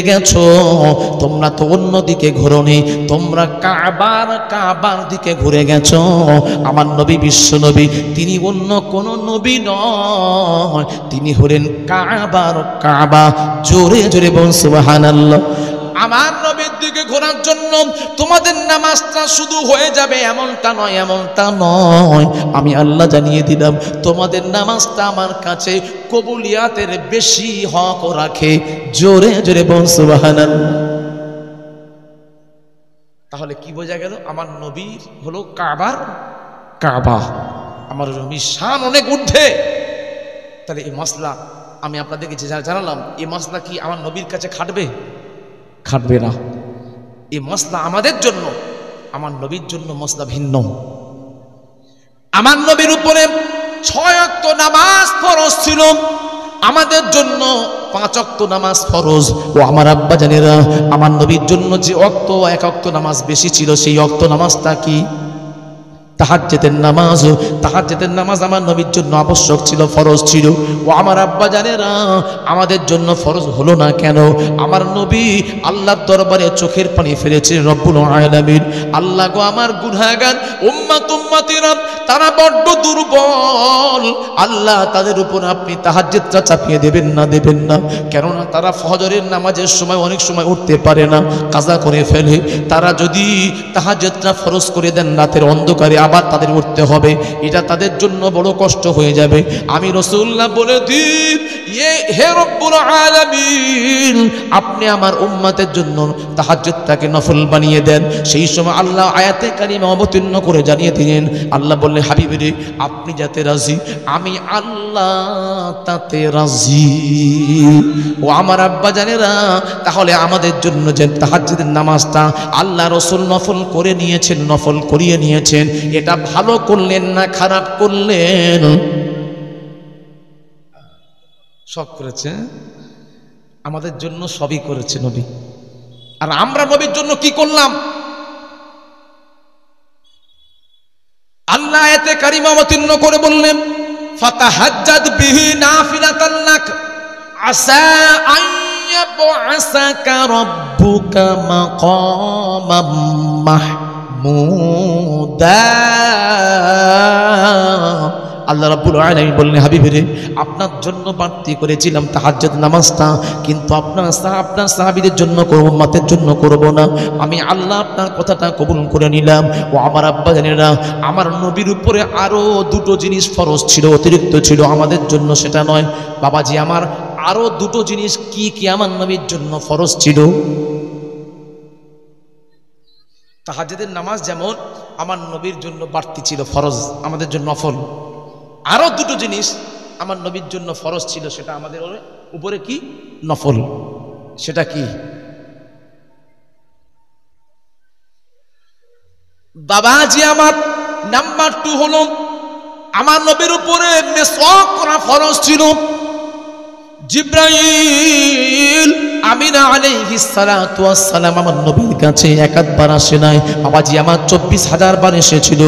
গেছো, তোমরা তো অন্যদিকে ঘোরোনি, তোমরা কাবার দিকে ঘুরে গেছো। আমার নবী, বিশ্ব নবী, তিনি অন্য কোন নবী নয়, তিনি হলেন কাবা। জোরে জোরে বলুন সুবহানাল্লাহ। আমার নবীর দিকে ঘোরার জন্য তোমাদের নামাজটা শুধু হয়ে যাবে এমনটা নয়। আমি আল্লাহ জানিয়ে দিলাম, তোমাদের নামাজটা আমার কাছে কবুলিয়াতের বেশি হক রাখে। জোরে জোরে বলুন সুবহানাল্লাহ। তাহলে কি বোঝা গেল? আমার নবীর হলো কাবা, আমার নবীর শান অনেক ঊর্ধ্বে। তাহলে এই মাসলা আমি আপনাদেরকে যে জানালাম, এই মাসলা কি আমার নবীর কাছে খাটবে না। এই মাসলা আমাদের জন্য, আমার নবীর জন্য মাসলা ভিন্ন। আমার নবীর উপরে 6 ওয়াক্ত নামাজ ফরজ ছিল, আমাদের জন্য 5 ওয়াক্ত নামাজ ফরজ। ও আমার আব্বা জানেরা, আমার নবীর জন্য যে 1 ওয়াক্ত নামাজ বেশি ছিল, সেই ওয়াক্ত নামাজটা কি? তাহাজ্জুদের নামাজ আমার নবীর জন্য আবশ্যক ছিল, ফরজ ছিল। ও আমার আব্বা জানেরা, আমাদের জন্য ফরজ হলো না কেন? আমার নবী আল্লাহর দরবারে চোখের পানি ফেলেছিলেন। রব্বুল আলামিন, আল্লাহ গো, আমার গুনাহগার উম্মতিরা তারা বড্ড দুর্বল, আল্লাহ তাদের উপর আপনি তাহাজ্জুদটা চাপিয়ে দেবেন না। কেননা তারা ফজরের নামাজের সময় অনেক সময় উঠতে পারে না, কাজা করে ফেলে। তারা যদি তাহাজ্জুদটা ফরজ করে দেন রাতের অন্ধকারে, আবার তাদের উঠতে হবে, এটা তাদের জন্য বড় কষ্ট হয়ে যাবে। আমি রাসূলুল্লাহ বলে দিই, হে রব্বুল আলামিন, আপনি আমার উম্মতের জন্য তাহাজ্জুদটাকে নফল বানিয়ে দেন। সেই সময় আল্লাহ আয়াতে কারিমা অবতীর্ণ করে জানিয়ে দিলেন, আল্লাহ বললেন, হাবিব রে, আপনি যাতে রাজি, আমি আল্লাহ তাতে রাজি। ও আমার আব্বা জানেরা, তাহলে আমাদের জন্য যে তাহাজ্জুদের নামাজটা আল্লাহ রাসূল নফল করিয়ে নিয়েছেন, এটা ভালো করলেন না খারাপ করলেন? সব করেছে, আমাদের জন্য সবই করেছে নবী। আর আমরা নবীর জন্য কি করলাম? আল্লাহ আয়াতে কারিমা অবতীর্ণ করে বললেন, ফাতাহাজ্জাদ বিহি নাফিলাতান লাক আসা আন ইয়াবআসাকা রাব্বুকা মাকামাম মাহমুদা। আল্লাহ রাব্বুল আলামিন বললেন, হাবিবরে আপনার জন্য বাড়তি করেছিলাম তাহাজ্জুদ নামাজটা, কিন্তু আপনার সাহাবীদের জন্য করব, উম্মতের জন্য করব না। আমি আল্লাহ আপনার কথাটা কবুল করে নিলাম। ও আমার আব্বা জানেরা, আমার নবীর উপরে আরো দুটো জিনিস ফরজ ছিল, অতিরিক্ত ছিল আমাদের জন্য, সেটা নয় বাবাজি। আমার আরো দুটো জিনিস কি কি আমার নবীর জন্য ফরজ ছিল। তাহাজ্জুদের নামাজ যেমন আমার নবীর জন্য বাড়তি ছিল, ফরজ আমাদের জন্য নফল। আরো দুটো জিনিস আমার নবীর জন্য ফরজ ছিল, সেটা আমাদের উপরে কি নফল। সেটা কি বাবাজি? আমার নাম্বার 2 হলো আমার নবীর উপরে মিসওয়াক করা ফরজ ছিল। জিবরাইল আমিনা আলাইহিস সালাতু ওয়াস সালাম আমার নবীর কাছে একবার আসে নাই বাবাজি, আমার 24,000 বার এসেছিল।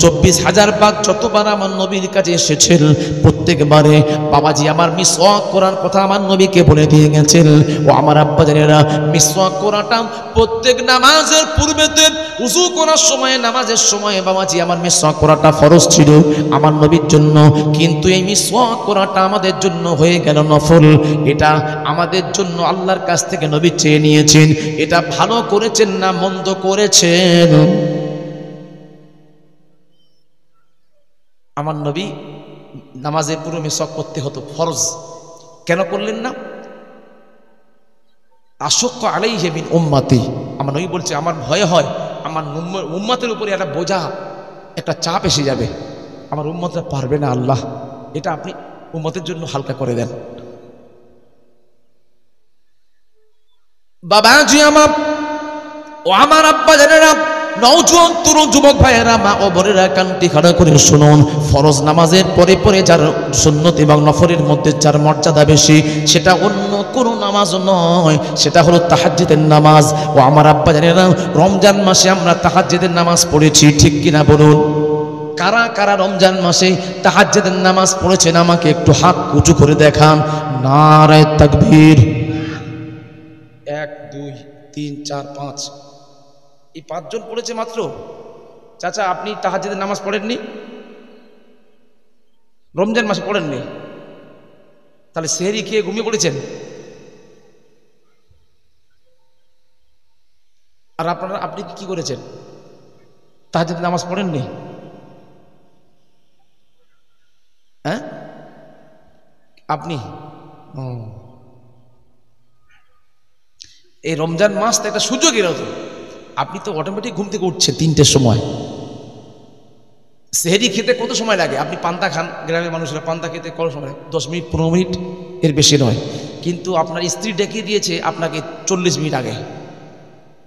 24,000 বার যতবার আমার নবীর কাছে এসেছিল, প্রত্যেকবারে বাবাজি আমার মিসওয়াক করার কথা আমার নবীকে বলে দিয়ে গেছেন। ও আমার আব্বা জানেরা, মিসওয়াক করাটা প্রত্যেক নামাজের পূর্বেতে ওযু করার সময়, নামাজের সময় বাবাজি আমার মিসওয়াক করাটা ফরজ ছিল আমার নবীর জন্য। কিন্তু এই মিসওয়াক করাটা আমাদের জন্য হয়ে গেল নফল। এটা আমাদের জন্য আল্লাহর কাছ থেকে নবী চেয়ে নিয়েছেন। এটা ভালো করেছেন না মন্দ করেছেন? আমার নবী নামাজে পুরো মিসওয়াক করতে হতো, ফরজ। কেন করলেন না? আশক্কা আলাইহি মিন উম্মতি, আমার নবী বলছে আমার ভয় হয় আমার উম্মতের উপরে একটা বোঝা, একটা চাপ এসে যাবে, আমার উম্মতরা পারবে না। আল্লাহ, এটা আপনি উম্মতের জন্য হালকা করে দেন। বাবাজি আমার, ও আমার আব্বা জানেরা, নওজোয়ান তরুণ যুবক ভাইয়েরা, মা ও বোনেরা, কানটি খাড়া করে শুনুন। ফরজ নামাজের পরে পরে যার সুন্নত এবং নফলের মধ্যে যার মর্যাদা বেশি, সেটা অন্য কোনো নামাজ নয়, সেটা হলো তাহাজ্জুদের নামাজ। ও আমার আব্বা জানেরা, রমজান মাসে আমরা তাহাজ্জুদের নামাজ পড়েছি, ঠিক কিনা বলুন? কারা কারা রমজান মাসে তাহাজ্জুদের নামাজ পড়েছেন আমাকে একটু হাত উঁচু করে দেখান। নারায়ে তাকবীর। 1 2 3 4 5, এই 5 জন পড়েছে মাত্র। চাচা, আপনি তাহাজ্জুদের নামাজ পড়েননি? রমজান মাসে পড়েননি? তাহলে সেহরি খেয়ে ঘুমিয়ে পড়েছেন। আর আপনি কি করেছেন? তাহাজ্জুদের নামাজ পড়েননি? হ্যাঁ, আপনি এই রমজান মাসটা একটা সুযোগ এরকম। আপনি তো অটোমেটিক ঘুম থেকে উঠছেন 3টের সময়। সেহরি খেতে কত সময় লাগে? আপনি পান্তা খান, গ্রামের মানুষরা পান্তা খেতে কত সময়? 10 মিনিট 15 মিনিট, এর বেশি নয়। কিন্তু আপনার স্ত্রী ডেকে দিয়েছে আপনাকে 40 মিনিট আগে,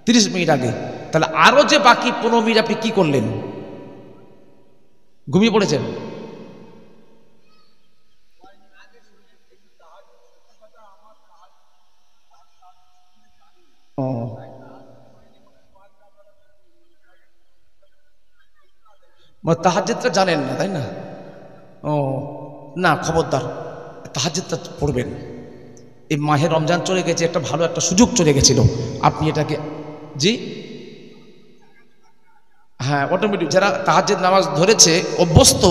30 মিনিট আগে। তাহলে আরো যে বাকি 15 মিনিট আপনি কি করলেন? ঘুমিয়ে পড়েছেন। তাহাজ্জুদটা জানেন না, তাই না? ও না, খবরদার, তাহাজ্জুদটা পড়বেন। এই মাহে রমজান চলে গেছে, একটা ভালো একটা সুযোগ চলে গেছিল, আপনি এটাকে, জি হ্যাঁ, অটোমেটিক যারা তাহাজ্জুদ নামাজ ধরেছে, অভ্যস্ত,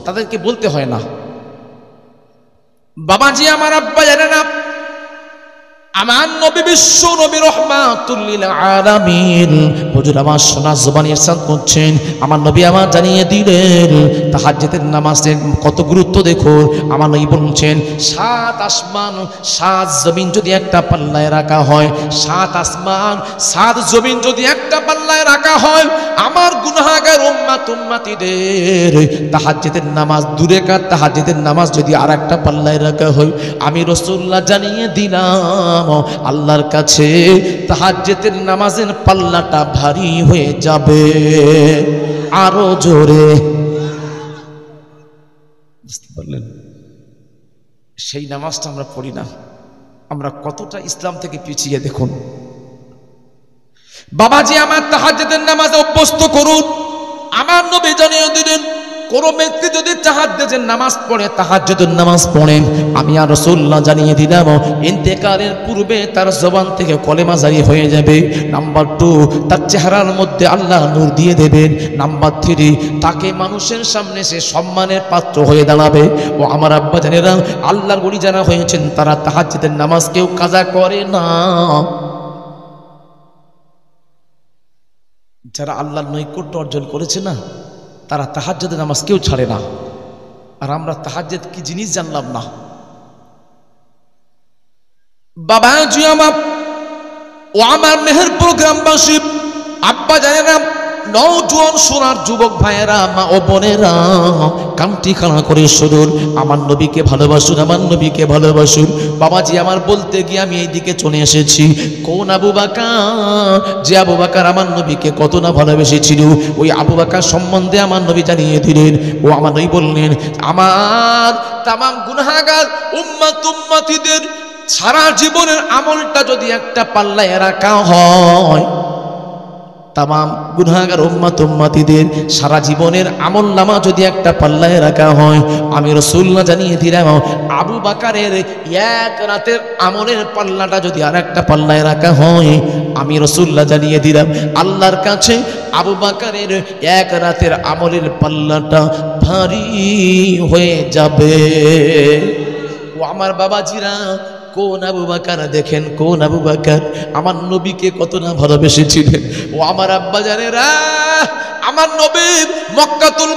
তাদেরকে বলতে হয় না। বাবাজি আমার আব্বা জানে না, আমার নবী বিশ্ব নবী রাহমাতুল লিল আলামিন, হুজুর আমার সোনা জবানি ইরশাদ করছেন, আমার নবী আমার জানিয়ে দিলেন তাহাজ্জুদের নামাজের কত গুরুত্ব। দেখুন আমার নবী বলছেন, 7 আসমান 7 জমিন যদি একটা পাল্লায় রাখা হয়, 7 আসমান 7 জমিন যদি একটা পাল্লায় রাখা হয়, আমার গুনাহগার উম্মতিদের তাহাজ্জুদের নামাজ দূরে কার, তাহাজ্জুদের নামাজ যদি আর একটা পাল্লায় রাখা হয়, আমি রাসূলুল্লাহ জানিয়ে দিলাম আল্লাহর কাছে তাহাজ্জুদের নামাজের পাল্লাটা ভারী হয়ে যাবে। আরো জোরে, বুঝতে পারলেন? সেই নামাজটা আমরা পড়ি না, আমরা কতটা ইসলাম থেকে পিছিয়ে। দেখুন বাবাজি আমার, তাহাজ্জুদের নামাজে অভ্যস্ত করুন। আমার নবী জানিয়ে দিলেন কোন ব্যক্তি যদি তাহাজ্জুদের নামাজ পড়ে, তাহাজ্জুদের নামাজ পড়ে, আমি আর রাসূলুল্লাহ জানিয়ে দিলাম ইন্তেকালের পূর্বে তার জবান থেকে কলেমা জারি হয়ে যাবে। নাম্বার 2, তার চেহারার মধ্যে আল্লাহ নূর দিয়ে দেবেন। নাম্বার 3, তাকে মানুষের সামনে সে সম্মানের পাত্র হয়ে দাঁড়াবে। ও আমার আব্বা জানেরা, আল্লাহর ওলি যারা হয়েছেন তারা তাহাজ্জুদের নামাজ কেউ কাজা করে না। যারা আল্লাহর নৈকট্য অর্জন করেছে না, তারা তাহাজ্জুদের নামাজ কেউ ছাড়ে না। আর আমরা তাহাজ্জুদ কি জিনিস জানলাম না। বাবা জি আমার, ও আমার মেহেরপুর গ্রামবাসী, আব্বা জানেরা, নওজোয়ান সোনার যুবক ভাইয়েরা, মা ও বোনেরা, কামটি খানা করে শুনুন, আমার নবীকে ভালোবাসুন, আমার নবীকে ভালোবাসুন। বাবাজি আমার বলতে গিয়ে আমি এইদিকে চলে এসেছি। কোন আবু বকর, যে আবু বকর আমার নবীকে কত না ভালোবেসেছিল, ওই আবু বকর সম্বন্ধে আমার নবী জানিয়ে দিলেন। ও আমার নবী বললেন, আমার তামাম গুনাহগার উম্মতিদের সারা জীবনের আমলটা যদি একটা পাল্লায় রাখা হয়, তামাম গুনাহগার উম্মতিদের সারা জীবনের আমল নামা যদি একটা পাল্লায় রাখা হয়, আমি রাসূলুল্লাহ জানিয়ে দিলাম আবু বকরের এক রাতের আমলের পাল্লাটা যদি আর একটা পাল্লায় রাখা হয়, আমি রাসূলুল্লাহ জানিয়ে দিলাম আল্লাহর কাছে আবু বকরের এক রাতের আমলের পাল্লাটা ভারী হয়ে যাবে। ও আমার বাবাজিরা, কোন আবু বকর দেখেন, কোন আবু বকর আমার নবীকে কত না ভালোবেসেছিলেন। ও আমার আব্বা জানেরা, আমার নবী মক্কাতুল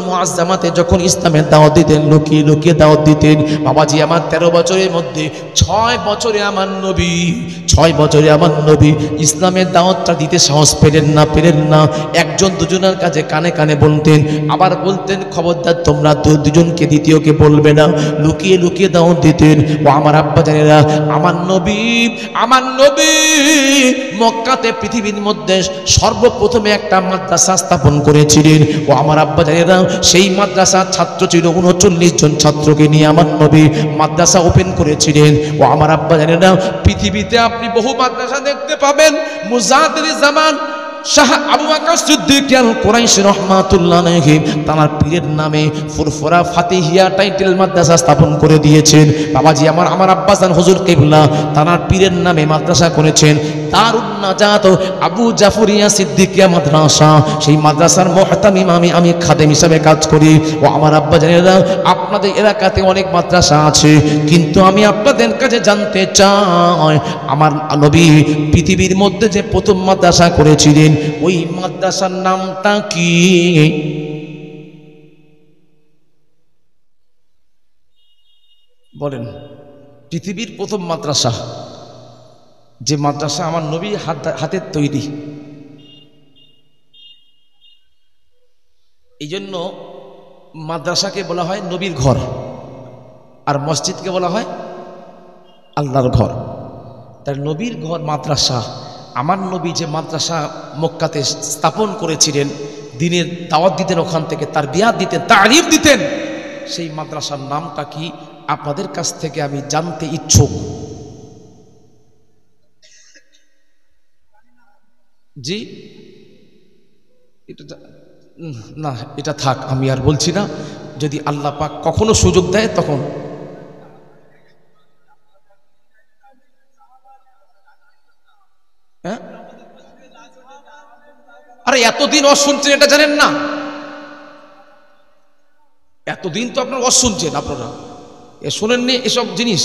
মুআজ্জামাতে যখন ইসলামের দাওয়াত দিতেন, লুকিয়ে লুকিয়ে দাওয়াত দিতেন। বাবাজি আমার 13 বছরের মধ্যে 6 বছরে আমার নবী ইসলামের দাওয়াতটা দিতে সাহস পেলেন না। একজন দুজনের কাছে কানে কানে বলতেন, আবার বলতেন খবরদার তোমরা দুজনকে দ্বিতীয়কে বলবে না, লুকিয়ে লুকিয়ে দাওয়াত দিতেন। ও আমার আব্বা জানেরা, আমার নবী মক্কাতে পৃথিবীর মধ্যে সর্বপ্রথমে একটা মাদ্রাসা স্থাপন করেছিলেন। ও আমার আব্বা জানেরা, সেই মাদ্রাসার ছাত্র ছিল 39 জন ছাত্রকে নিয়ে আমার নবী মাদ্রাসা ওপেন করেছিলেন। ও আমার আব্বা জানেরা, পৃথিবীতে আপনি বহু মাদ্রাসা দেখতে পাবেন। মুজাদ্দিদ জামান শাহ আবু বকর সিদ্দিক আল কুরাইশি রাহমাতুল্লাহ আলাইহি তার পীরের নামে ফুরফুরা ফাতিহিয়া টাইটেল মাদ্রাসা স্থাপন করে দিয়েছেন। বাবাজি আমার আব্বাজান হুজুর কিবলা তার পীরের নামে মাদ্রাসা করেছেন, দারুন নাজাত আবু জাফরিয়া সিদ্দিকিয়া মাদ্রাসা। সেই মাদ্রাসার মুহতামিম আমি খাদেম হিসাবে কাজ করি। ও আমার আব্বা জানেরা, আপনাদের এলাকাতে অনেক মাদ্রাসা আছে, কিন্তু আমি আপনাদের কাছে জানতে চাই, আমার নবী পৃথিবীর মধ্যে যে প্রথম মাদ্রাসা করেছিলেন, ওই মাদ্রাসার নামটা কি? বলেন। পৃথিবীর প্রথম মাদ্রাসা, যে মাদ্রাসা আমার নবী হাতের তৈরি। এই জন্য মাদ্রাসাকে বলা হয় নবীর ঘর, আর মসজিদকে বলা হয় আল্লাহর ঘর। তার নবীর ঘর মাদ্রাসা। আমার নবী যে মাদ্রাসা মক্কাতে স্থাপন করেছিলেন, দিনের দাওয়াত দিতেন, ওখান থেকে তার বিয়াত দিতেন, তালিম দিতেন, সেই মাদ্রাসার নামটা কি আপনাদের কাছ থেকে আমি জানতে ইচ্ছুক। জি, এটা না, এটা থাক, আমি আর বলছি না। যদি আল্লাহ পাক কখনো সুযোগ দেয় তখন। হ্যাঁ, আরে এতদিন শুনছেন, এটা জানেন না? এতদিন তো আপনারা শুনছেন, আপনারা শোনেননি এসব জিনিস।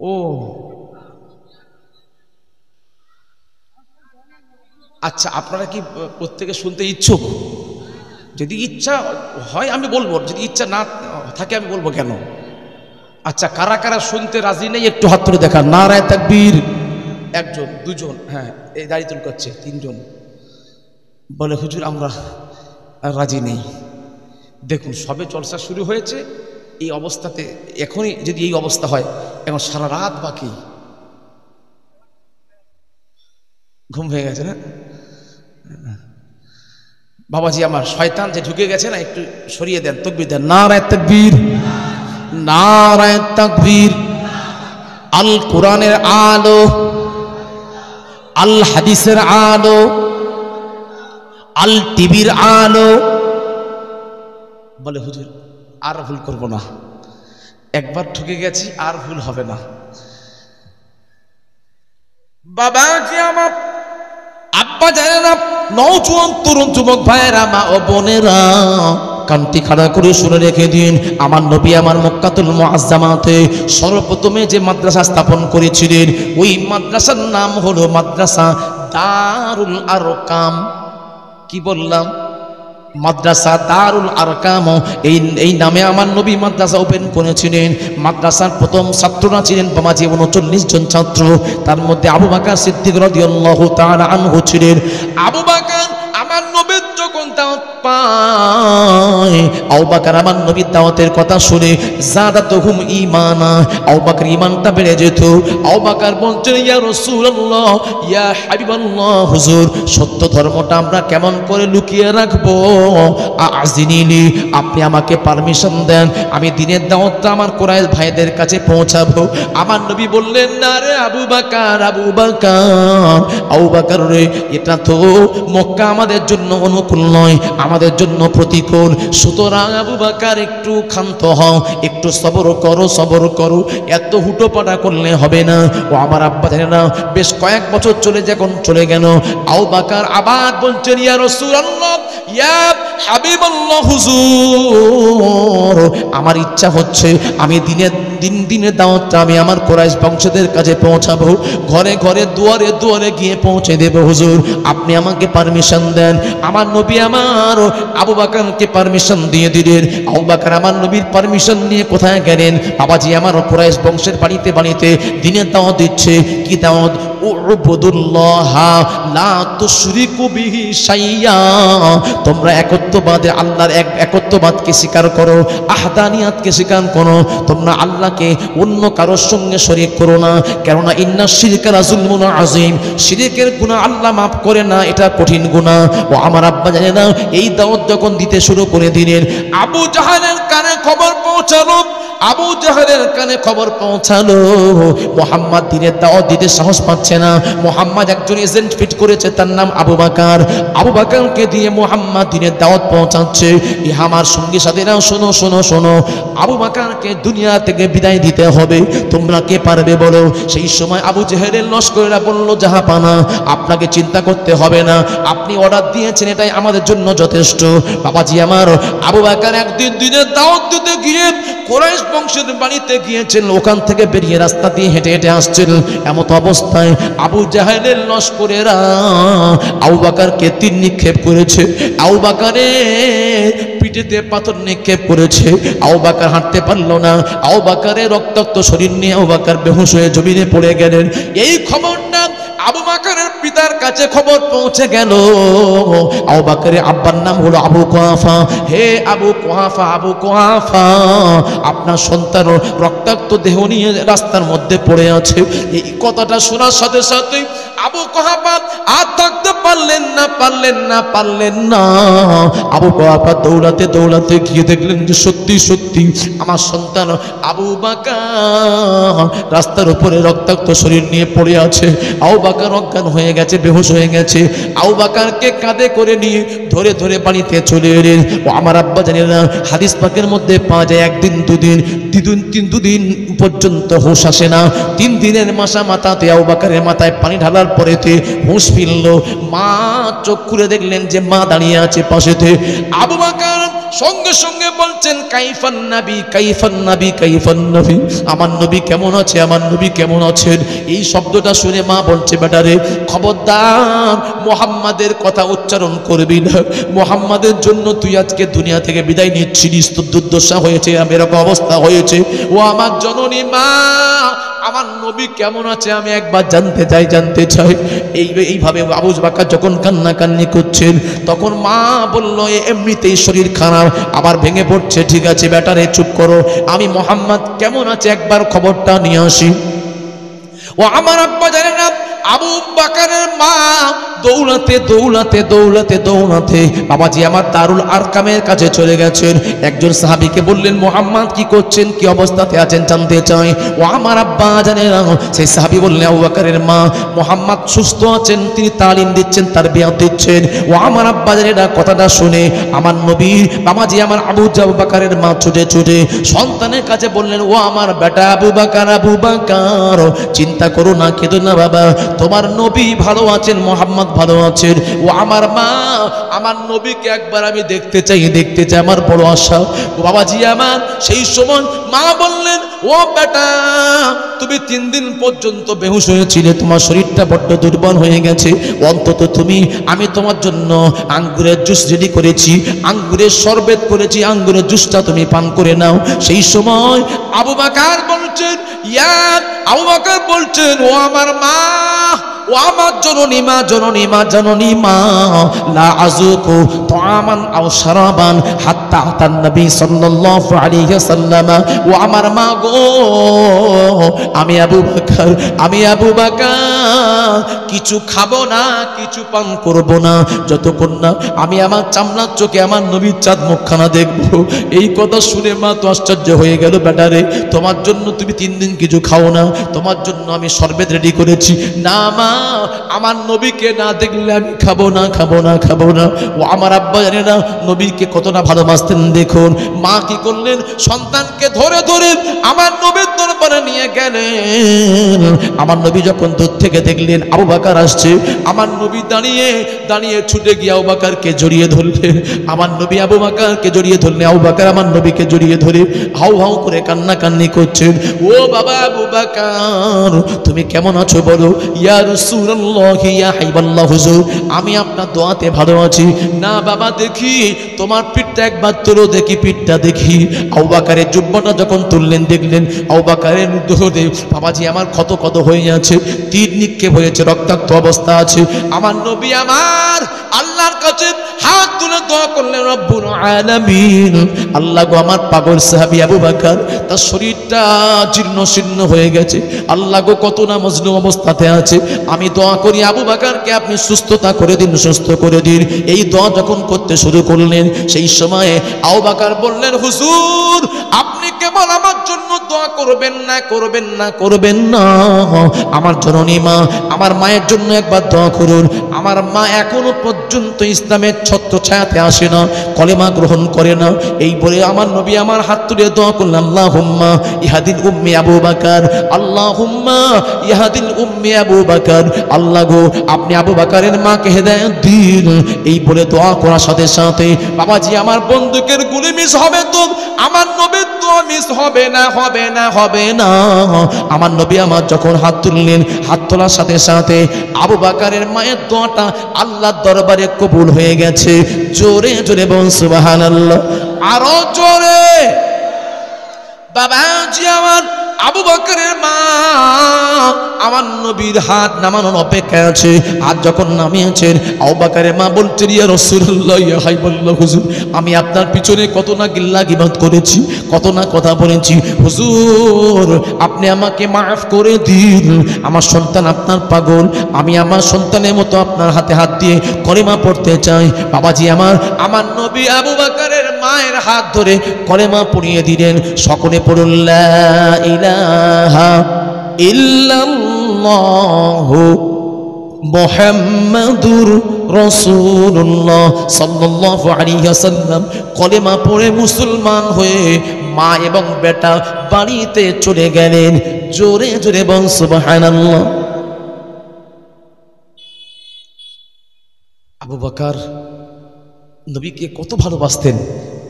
ও আচ্ছা, আপনারা কি প্রত্যেকে শুনতে ইচ্ছুক? যদি ইচ্ছা হয় আমি বলবো, যদি ইচ্ছা না থাকে আমি বলবো কেন। আচ্ছা, কারা কারা শুনতে রাজি নেই একটু হাত তুলে দেখান। নারায়ে তাকবীর। একজন, দুজন, হ্যাঁ এই দাড়ি তুল করছে, 3 জন বলে হুজুর আমরা রাজি নেই। দেখুন, সবে জলসা শুরু হয়েছে, এই অবস্থাতে এখনই যদি এই অবস্থা হয়, এখন সারা রাত বাকি। ঘুম হয়ে গেছে না বাবাজি আমার? শয়তান যে ঢুকে গেছে না, একটু সরিয়ে দেন, তাকবীর দেন। নারায়ে তাকবীর, নারায়ে তাকবীর। আল কোরআনের আলো, আল হাদিসের আলো, আল টিভির আলো। বলে হুজুর আর ভুল করব না, একবার ঠকে গেছি আর ভুল হবে না। বাবাজি আমার, আব্বা জানে না, নওজোয়ান তরুণ যুবক ভাইয়েরা, মা ও বোনেরা, কানটি খাড়া করে শুনে রেখে দিন। আমার নবী আমার মক্কাতুল মুআজ্জামাতে সর্বপ্রথমে যে মাদ্রাসা স্থাপন করেছিলেন, ওই মাদ্রাসার নাম হলো মাদ্রাসা দারুল আরকাম। কি বললাম? মাদ্রাসা দারুল আরকাম। এই নামে আমার নবী মাদ্রাসা ওপেন করেছিলেন। মাদ্রাসার প্রথম ছাত্ররা ছিলেন বাবাজি 39 জন ছাত্র। তার মধ্যে আবু বকর সিদ্দিক রাদিয়াল্লাহু তাআলা আনহু ছিলেন। আবু বকর আমার নবীর যখন দাওয়াত পায়, আবু বকর আমার নবীর দাওয়াতের কথা শুনে জাদাতুহুম ঈমানা, আবু বকর ঈমানটা বেড়ে যেত। আবু বকর বলছেন, ইয়া রাসূলুল্লাহ, ইয়া হাবিবাল্লাহ, হুজুর সত্য ধর্মটা আমরা কেমন করে লুকিয়ে রাখবো? আজিনিলি, আপনি আমাকে পারমিশন দেন, আমি দিনের দাওয়াতটা আমার কুরাইশ ভাইদের কাছে পৌঁছাবো। আমার নবী বললেন, না রে আবু বকর, আবু বকর, আবু বকর রে, এটা তো মক্কা আমাদের জন্য অনুকূল নয়, আমাদের জন্য প্রতিকূল। সুতরাং আবু বকর একটু ক্ষান্ত হও, একটু সবর করো, সবর করো, এত হুটোপাটা করলে হবে না। ও আমার আব্বা জানে না, বেশ কয়েক বছর চলে গেল। আবু বকর আবার বলছেন, ইয়া রাসূলুল্লাহ, ইয়া হাবিবাল্লাহ, হুজুর আমার ইচ্ছা হচ্ছে আমি দিনের দাওয়াতটা আমি আমার কুরাইশ বংশদের কাছে পৌঁছাবো, ঘরে ঘরে দুয়ারে দুয়ারে গিয়ে পৌঁছে দেব। হুজুর আপনি আমাকে পারমিশন দেন। আমার নবী আমার আবু বকরকে পারমিশন দিয়ে দিলেন। আবু বকর আমার নবীর পারমিশন নিয়ে কোথায় গেলেন? বাবাজি আমার কুরাইশ বংশের বাড়িতে বাড়িতে দিনের দাওয়াত দিচ্ছে। কি দাওয়াত? উবুদুল্লাহ লা তুশরিকু বিহি শাইয়্যা, তোমরা একত্ববাদে আল্লাহর একত্ববাদকে স্বীকার করো, আহদানিয়াতকে স্বীকার করো, তোমরা আল্লাহকে অন্য কারোর সঙ্গে শরীক করো না। কেননা ইন্না শিরকা লাযুলমুন আযীম, শিরকের গুনাহ আল্লাহ মাফ করে না, এটা কঠিন গুনাহ। ও আমার আব্বা জানে না, এই দাওয়াত যখন দিতে শুরু করে দিলেন, আবু জাহেলের কানে খবর পৌঁছালো, আবু জাহেলের কানে খবর পৌঁছালো মুহাম্মদ দিনের দাওয়াত দিতে সাহস পাচ্ছে না। মুহাম্মদ একজন এজেন্ট ফিট করেছে, তার নাম আবু বকর। আবু বকরকে দিয়ে মুহাম্মদ দিনের দাওয়াত পৌঁছাচ্ছে। আমার সঙ্গী সাথীরাও শোনো শোনো শোনো, আবু বকরকে দুনিয়া থেকে বিদায় দিতে হবে, তোমরা কে পারবে বলো? সেই সময় আবু জাহেলের লস্করেরা বলল, জাহাপানা আপনাকে চিন্তা করতে হবে না, আপনি অর্ডার দিয়েছেন, এটাই আমাদের জন্য যথেষ্ট। বাবাজি আমার, আবু বকর একদিন দিনের দাওয়াত দিতে গিয়ে কুরাইশ বংশের বাড়িতে গিয়েছেন। ওখান থেকে বেরিয়ে রাস্তা দিয়ে হেঁটে হেঁটে আসছেন। এমত অবস্থায় আবু জাহেলের লস্করেরা আবু বকরকে তীর নিক্ষেপ করেছে, আবু বকরের পিঠেতে পাথর নিক্ষেপ করেছে। আবু বকর হাঁটতে পারলো না। আবু বকরের রক্তাক্ত শরীর নিয়ে আবু বকর বেহুশ হয়ে জমিনে পড়ে গেলেন। এই খবরটা আবু বকরের পিতার কাছে খবর পৌঁছে গেল। আবু বকরের আব্বার নাম হলো আবু কুহাফা। হে আবু কুহাফা, আবু কুহাফা, আপনার সন্তান রক্তাক্ত দেহ নিয়ে রাস্তার মধ্যে পড়ে আছে। এই কথাটা শোনার সাথে সাথে আবু কুহাফা আর থাকতে পারলেন না। আবু কুহাফা দৌড়াতে দৌড়াতে গিয়ে দেখলেন যে সত্যি সত্যি আমার সন্তান আবু বকর রাস্তার উপরে রক্তাক্ত শরীর নিয়ে পড়ে আছে। আবু বকর অজ্ঞান হয়ে গেছে, বেহুশ হয়ে গেছে। আবু বকরকে কাঁধে করে নিয়ে ধরে ধরে বাড়িতে চলে এলেন। ও আমার আব্বা জানেন না, হাদিস পাকের মধ্যে পাওয়া যায় একদিন দুদিন পর্যন্ত হুঁশ আসে না। 3 দিনের মাথাতে আবু বকরের মাথায় পানি ঢালার পরেতে হুঁশ ফিরল। মা চোখ খুলে দেখলেন যে মা দাঁড়িয়ে আছে পাশেতে। আবু বকর সঙ্গে সঙ্গে বলছেন, কাইফান নবী, কাইফান নবী, কাইফান নবী, আমার নবী কেমন আছে, আমার নবী কেমন আছেন। এই শব্দটা শুনে মা বলছে, বেটারে খবরদার মুহাম্মাদের কথা উচ্চারণ করবি না, মুহাম্মাদের জন্য তুই আজকে দুনিয়া থেকে বিদায় নিচ্ছিস, তোর দুর্দশা হয়েছে, এরকম অবস্থা হয়েছে। ও আমার জননী মা, আমার নবী কেমন আছে আমি একবার জানতে চাই। এইভাবে আবু বকর যখন কান্নাকান্নি করছেন, তখন মা বলল, এমনিতেই শরীর খারাপ, আবার ভেঙে পড়ছে। ঠিক আছে বেটারে, চুপ করো, আমি মুহাম্মদ কেমন আছে একবার খবরটা নিয়ে আসি। ও আমার আব্বা জানেন না, আবু বকরের মা দৌড়াতে দৌড়াতে দৌড়াতে দৌড়াতে বাবাজি আমার দারুল আরকামের কাছে চলে গেছেন। একজন সাহাবীকে বললেন, মুহাম্মদ কি করছেন, কি অবস্থাতে আছেন জানতে চাই। ও আমার আব্বা জানেন। সেই সাহাবী বললেন, আবু বকরের মা মুহাম্মদ সুস্থ আছেন, তিনি তালিম দিচ্ছেন, তারবিয়ত দিচ্ছেন। ও আমার আব্বা জানেন। কথাটা শুনে আমার নবীর বাবাজি আমার আবু বকরের মা ছুটে ছুটে সন্তানের কাছে বললেন, ও আমার বেটা আবু বকর, আবু বকর চিন্তা করো না, কেঁদো না বাবা, তোমার নবী ভালো আছেন, মুহাম্মদ ভালো আছেন। ও আমার মা, আমার নবীকে একবার আমি দেখতে চাই, দেখতে চাই, আমার বড় আশা। ও বাবাজি আমার সেই সময় মা বললেন, ও বেটা তুমি 3 দিন পর্যন্ত বেহুশ হয়েছিলে, তোমার শরীরটা বড্ড দুর্বল হয়ে গেছে, অন্তত তুমি, আমি তোমার জন্য আঙ্গুরের জুস রেডি করেছি, আঙ্গুরের শরবত করেছি, আঙ্গুরের জুসটা তুমি পান করে নাও। সেই সময় আবু বকর বলছেন, আবু বকর বলছেন, ও আমার মা, ও আমার জননী মা, জননী মা, জননী মা, লা আযুকু তাআমান আও শারাবান হাত্তা আতান নবী সাল্লাল্লাহু আলাইহি ওয়াসাল্লাম। ও আমার মা গো, আমি আবু বকর, আমি আবু বকর কিছু খাবো না, কিছু পান করব না যতক্ষণ না আমি আমার চামড়ার চোখে আমার নবীর চাঁদ মুখখানা দেখবো। এই কথা শুনে মা তো আশ্চর্য হয়ে গেল, বেটারে তোমার জন্য তুমি 3 দিন কিছু খাও না, তোমার জন্য আমি শরবত রেডি করেছি। না মা, আমার নবীকে না দেখলে আমি খাবো না, খাবো না, খাবো না। ও আমার আব্বা জানে না নবীকে কত না ভালোবাসতেন। দেখুন মা কি করলেন, সন্তানকে ধরে ধরে আমার নবীর দরবারে নিয়ে গেলেন। আমার নবী যখন দূর থেকে দেখলেন আবু বকর আসছে, আমার নবী দাঁড়িয়ে দাঁড়িয়ে ছুটে গিয়ে আবু বকরকে জড়িয়ে ধরলেন। আমার নবী আবু বকরকে জড়িয়ে ধরলেন, আবু বকর আমার নবীকে জড়িয়ে ধরে হাউ হাউ করে কান্নাকান্নি করছেন। ও বাবা আবু বকর তুমি কেমন আছো বলো। ইয়া রাসূলুল্লাহ, ইয়া হাবিবাল্লাহ হুজুর আমি আপনার দোয়াতে ভালো আছি। না বাবা দেখি তোমার পিঠটা একবার তোলো দেখি, পিঠটা দেখি। আবু বকরের জুব্বাটা যখন তুললেন দেখলেন আবু বকরের দেহে বাবাজি আমার ক্ষত ক্ষত হয়ে আছে, তীর নিক্ষেপ হয়েছে, রক্তাক্ত অবস্থা আছে। আমার নবী আমার আল্লাহর কাছে হাত তুলে দোয়া করলেন, রব্বুল আলামিন, আল্লাহ গো আমার পাগল সাহাবী আবু বকর তার শরীরটা জীর্ণ শীর্ণ হয়ে গেছে, আল্লাহ গো কত না মজলুম অবস্থাতে আছে, আমি দোয়া করি আবু বকরকে আপনি সুস্থতা করে দিন, সুস্থ করে দিন। এই দোয়া যখন করতে শুরু করলেন সেই সময়ে আবু বকর বললেন, হুজুর আপনি কেবল আমার জন্য দোয়া করবেন না, করবেন না, করবেন না, আমার জননী মা, আমার মায়ের জন্য একবার দোয়া করুন। আমার মা এখনো পর্যন্ত ইসলামের ছত্র ছায়াতে আসে না, কলেমা গ্রহণ করে না। এই বলে আমার নবী আমার হাত তুলে দোয়া করলেন, আল্লাহুম্মা ইহাদিল উম্মি আবু বকর, আল্লাহুম্মা ইহাদিল উম্মি আবু বকর, আল্লাহ গো আপনি আবু বকরের মাকে হেদায়েত দিন। এই বলে দোয়া করার সাথে সাথে বাবাজি আমার বন্দুকের গুলি মিস হবে তো আমার নবীর দোয়া মিস হবে না, হবে না, হবে না। আমার নবী আমার যখন হাত তুললেন, হাত তোলার সাথে সাথে আবু বকরের মায়ের দোয়াটা আল্লাহর দরবারে কবুল হয়ে গেছে। জোরে জোরে বল সুবহানাল্লাহ, আরো জোরে। বাবাজি আমার আবু বকরের মা আমার নবীর হাত নামানোর অপেক্ষায় আছে। হাত যখন নামিয়েছেন আবু বকরের মা বলছেন, ইয়া রাসূলুল্লাহ, ইয়া হাবিবাল্লাহ হুজুর আমি আপনার পিছনে কত না গিল্লা গিবত করেছি, কত না কথা বলেছি, হুজুর আপনি আমাকে মাফ করে দিন। আমার সন্তান আপনার পাগল, আমি আমার সন্তানের মতো আপনার হাতে হাত দিয়ে কলেমা পড়তে চাই। বাবাজি আমার আমার নবী আবু বকরের মায়ের হাত ধরে কলেমা পড়িয়ে দিলেন। সকলে পড়ুন, লা ইলাহা ইল্লাল্লাহু মুহাম্মাদুর রাসূলুল্লাহ সাল্লাল্লাহু আলাইহি ওয়াসাল্লাম। কলেমা পড়ে মুসলমান হয়ে মা এবং বেটা বাড়িতে চলে গেলেন। জোরে জোরে বল সুবহানাল্লাহ। আবু বকর নবীকে কত ভালোবাসতেন।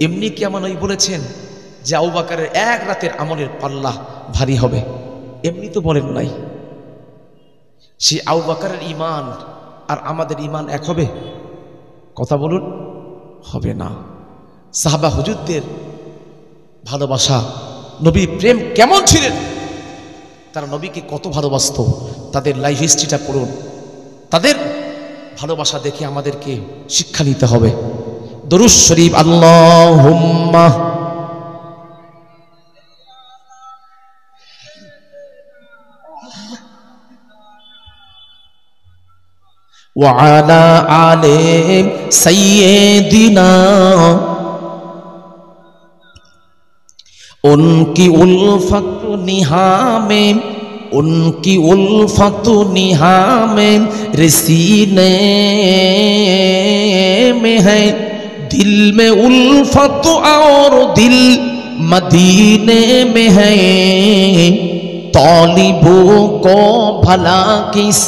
এমনি কি আমার নবী বলেছেন যে আবু বকরের এক রাতের আমলের পাল্লা ভারী হবে? এমনি তো বলেন নাই। সে আবু বকরের ঈমান আর আমাদের ঈমান এক হবে? কথা বলুন, হবে না। সাহাবা হুজুরদের ভালোবাসা, নবী প্রেম কেমন ছিলেন, তারা নবীকে কত ভালোবাসত, তাদের লাইফ হিস্ট্রিটা পড়ুন। তাদের ভালোবাসা দেখে আমাদেরকে শিক্ষা নিতে হবে। দরুদ শরীফ, আল্লাহুম্মা وعلى آل سيدنا उनकी उल्फत निहा में उनकी उल्फत निहा में रसीने में है दिल में उल्फत और दिल मदीने में है तालिबों को भला किस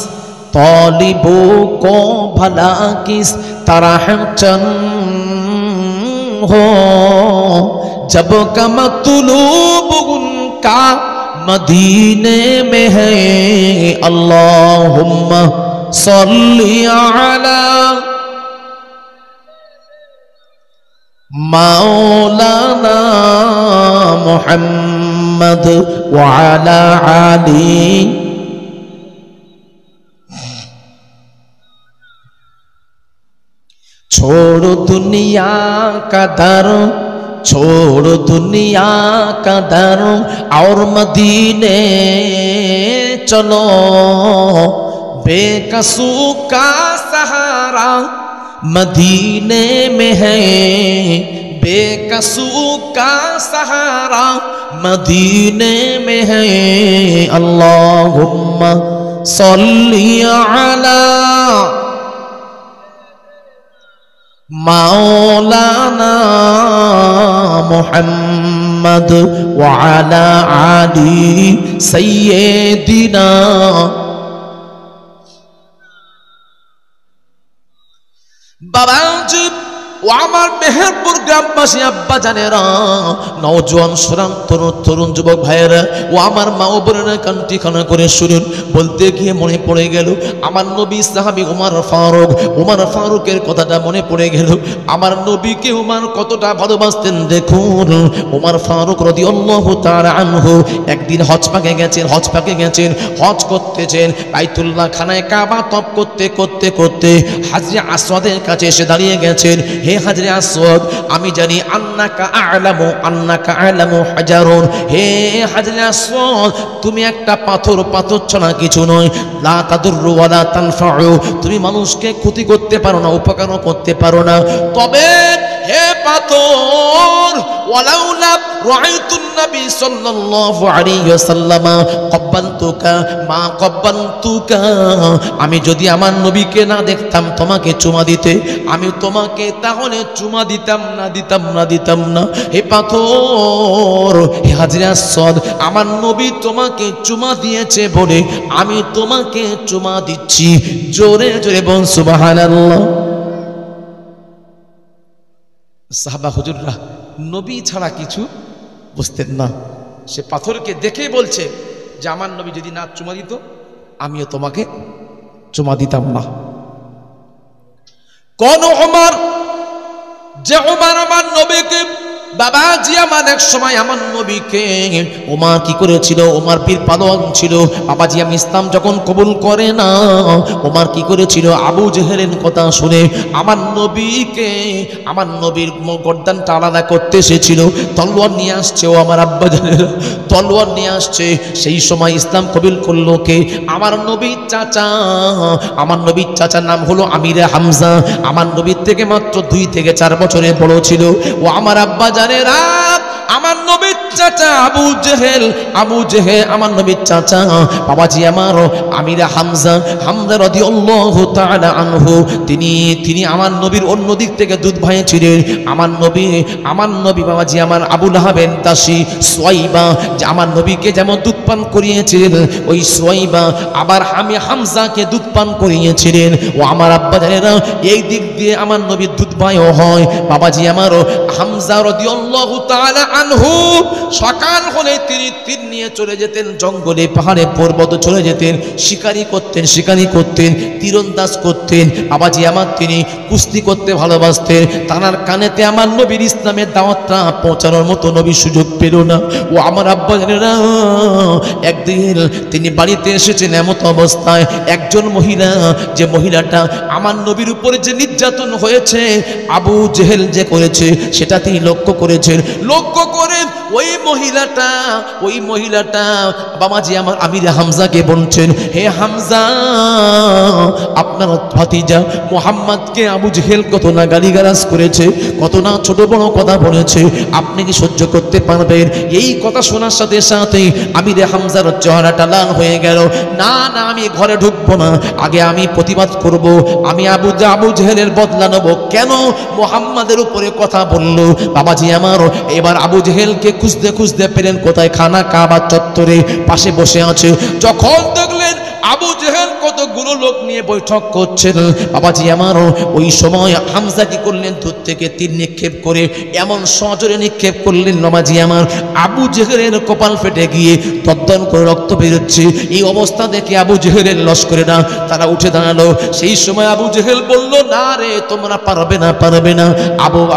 तालिबों को भला किस तरह चंद हो जब का मतलूब उनका मदीने में है अल्लाहुम्मा सल्ली अला मौलाना मुहम्मद व अला आली छोड़ो दुनिया का दर छोड़ो दुनिया का दर और मदीने चलो बेकसू का सहारा मदीने में है बेकसू का सहारा मदीने में है अल्लाहुम्मा सल्ली अला मौलाना मुहम्मद व अला आली सय्यिदिना बाबा जी ও আমার মেহেরপুর গ্রামবাসী আব্বা জানেরা নওজোয়ান সুরাম তরুণ যুবক ভাইয়েরা ও আমার মা ও বোনেরা কান্তি খানা করে শুনুন বলতে গিয়ে মনে পড়ে গেল আমার নবী সাহাবী ওমর ফারুকের কথাটা মনে পড়ে গেল আমার নবীকে ওমর কতটা ভালোবাসতেন দেখুন ওমর ফারুক রাদিয়াল্লাহু তাআলা আনহু একদিন হজ পাকে গেছেন হজ করতেছেন বাইতুল্লাহ খানায় কাবা তপ করতে হাজরে আসওয়াদের কাছে এসে দাঁড়িয়ে গেছেন হে হাজরে আসওয়াদ আমি জানি আন্নাকা আ'লামু হাজারুন হে হাজরে আসওয়াদ তুমি একটা পাথর ছাড়া কিছু নয় লা তাদুররু ওয়া লা তানফাউ তুমি মানুষকে ক্ষতি করতে পারো না উপকারও করতে পারো না তবে হে পাথর ওয়ালাউলা রাআইতুন নবী সাল্লাল্লাহু আলাইহি ওয়াসাল্লাম ক্বাব্বালতুকা আমি যদি আমার নবীকে না দেখতাম তোমাকে চুমা দিতে আমি তোমাকে তাহলে চুমা দিতাম না হে পাথর হে হাজরে আসওয়াদ আমার নবী তোমাকে চুমা দিয়েছে বলে আমি তোমাকে চুমা দিচ্ছি জোরে জোরে বল সুবহানাল্লাহ সাহাবা হুজুররা নবী ছাড়া কিছু বুঝতেন না সে পাথরকে দেখে বলছে যে আমার নবী যদি না চুমা দিত আমিও তোমাকে চুমা দিতাম না কোন ওমর যে ওমর আমার নবীকে বাবাজি আমার এক সময় আমার নবীকে ওমর কি করেছিল ওমর পীর পালোয়ান ছিল বাবাজি আমি ইসলাম যখন কবুল করে না ওমর কি করেছিল আবু জেহেলের কথা শুনে আমার নবীর গর্দানটা আলাদা করতে এসেছিল তলোয়ার নিয়ে আসছে ও আমার আব্বা জানেরা তলোয়ার নিয়ে আসছে সেই সময় ইসলাম কবুল করলো কে আমার নবীর চাচার নাম হলো আমিরে হামজা আমার নবীর থেকে মাত্র 2 থেকে 4 বছরের বড় ছিল ও আমার আব্বা জানেরা আমার নবীর চাচা আবু জেহেল আমার নবীর চাচা বাবাজি আমার আমিরে হামজা রাদিয়াল্লাহু তাআলা আনহু তিনি আমার নবীর অন্য দিক থেকে দুধ ভাই ছিলেন আমার নবী বাবাজি আমার আবু লাহাবের দাসী সুয়াইবা যে আমার নবীকে যেমন দুধ পান করিয়েছিলেন ওই সুয়াইবা আবার আমি হামজাকে দুধ পান করিয়েছিলেন ও আমার আব্বা জানেরা এই দিক দিয়ে আমার নবীর দুধ ভাইও হয় বাবাজি আমার হামজা রাদিয়াল্লাহু তাআলা আনহু সকাল হলে তিনি তীর নিয়ে চলে যেতেন জঙ্গলে পাহাড়ে পর্বত চলে যেতেন শিকারি করতেন তীরন্দাজ করতেন বাবাজি আমার তিনি কুস্তি করতে ভালোবাসতেন তানার কানেতে আমার নবীর ইসলামের দাওয়াতটা পৌঁছানোর মতো নবী সুযোগ পেল না ও আমার আব্বা জানেরা একদিন তিনি বাড়িতে এসেছেন এমত অবস্থায় একজন মহিলা যে মহিলাটা আমার নবীর উপরে যে নির্যাতন হয়েছে আবু জেহেল যে করেছে সেটা তিনি লক্ষ্য করে ও ওই মহিলাটা বাবাজি আমার আমির হামজাকে বলছেন, হে হামজা, আপনার ভাতিজা মুহাম্মদকে আবু জেহেল কত না গালিগালাজ করেছে, কত না ছোট বড় কথা বলেছে, আপনি কি সহ্য করতে পারবেন? এই কথা শোনার সাথে সাথে আমির হামজার চেহারাটা লাল হয়ে গেল। না না, আমি ঘরে ঢুকবো না, আগে আমি প্রতিবাদ করব, আমি আবু জেহেলের বদলা নেব। কেন মুহাম্মাদের উপরে কথা বলল বাবাজি আমার? এবার আবু জেহেলকে খুঁজতে খুঁজতে পেলেন কোথায়, খানা কাবা চত্বরে পাশে বসে আছে। যখন দেখলেন আবু জেহেল কতগুলো লোক নিয়ে বৈঠক করছেন বাবাজি আমার, ওই সময় হামজা কি করলেন, দূর থেকে তীর নিক্ষেপ করে এমন সজোরে নিক্ষেপ করলেন নমাজি আমার, আবু জেহেলের কপাল ফেটে গিয়ে দদ্দন করে রক্ত বেরোচ্ছে। এই অবস্থা দেখে আবু জেহেলের লস্করেরা তারা উঠে দাঁড়ালো। সেই সময় আবু জেহেল বলল, না রে, তোমরা পারবে না,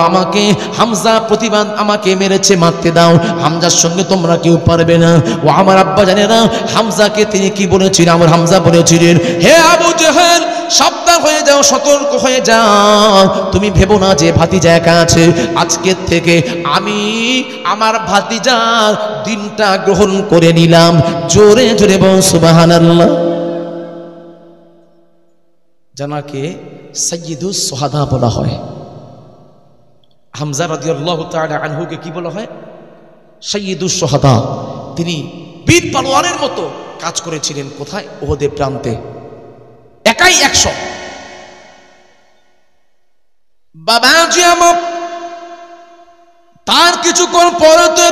আমাকে হামজা প্রতিবাদ আমাকে মেরেছে, মারতে দাও, হামজার সঙ্গে তোমরা কেউ পারবে না। ও আমার আব্বা জানে না হামজাকে তিনি কি বলেছিলেন? আমার হামজা বলেছিলেন, হে আবু জেহেল, সাবধান হয়ে যাও, সতর্ক হয়ে যাও, তুমি ভেবো না যে ভাতিজা একা আছে। আজকের থেকে আমি আমার ভাতিজার দিনটা গ্রহণ করে নিলাম। জোরে জোরে বল সুবহানাল্লাহ। জানাকে সাইয়্যিদুস শুহাদা বলা হয়। হামজা রাদিয়াল্লাহু তাআলা আনহুকে কি বলা হয়? সাইয়্যিদুস শুহাদা। তিনি বীর পালোয়ানের মতো কাজ করেছিলেন। কোথায়? উহুদের প্রান্তে, একাই 100। বাবাজি আমার, তার কিছুক্ষণ পরে তো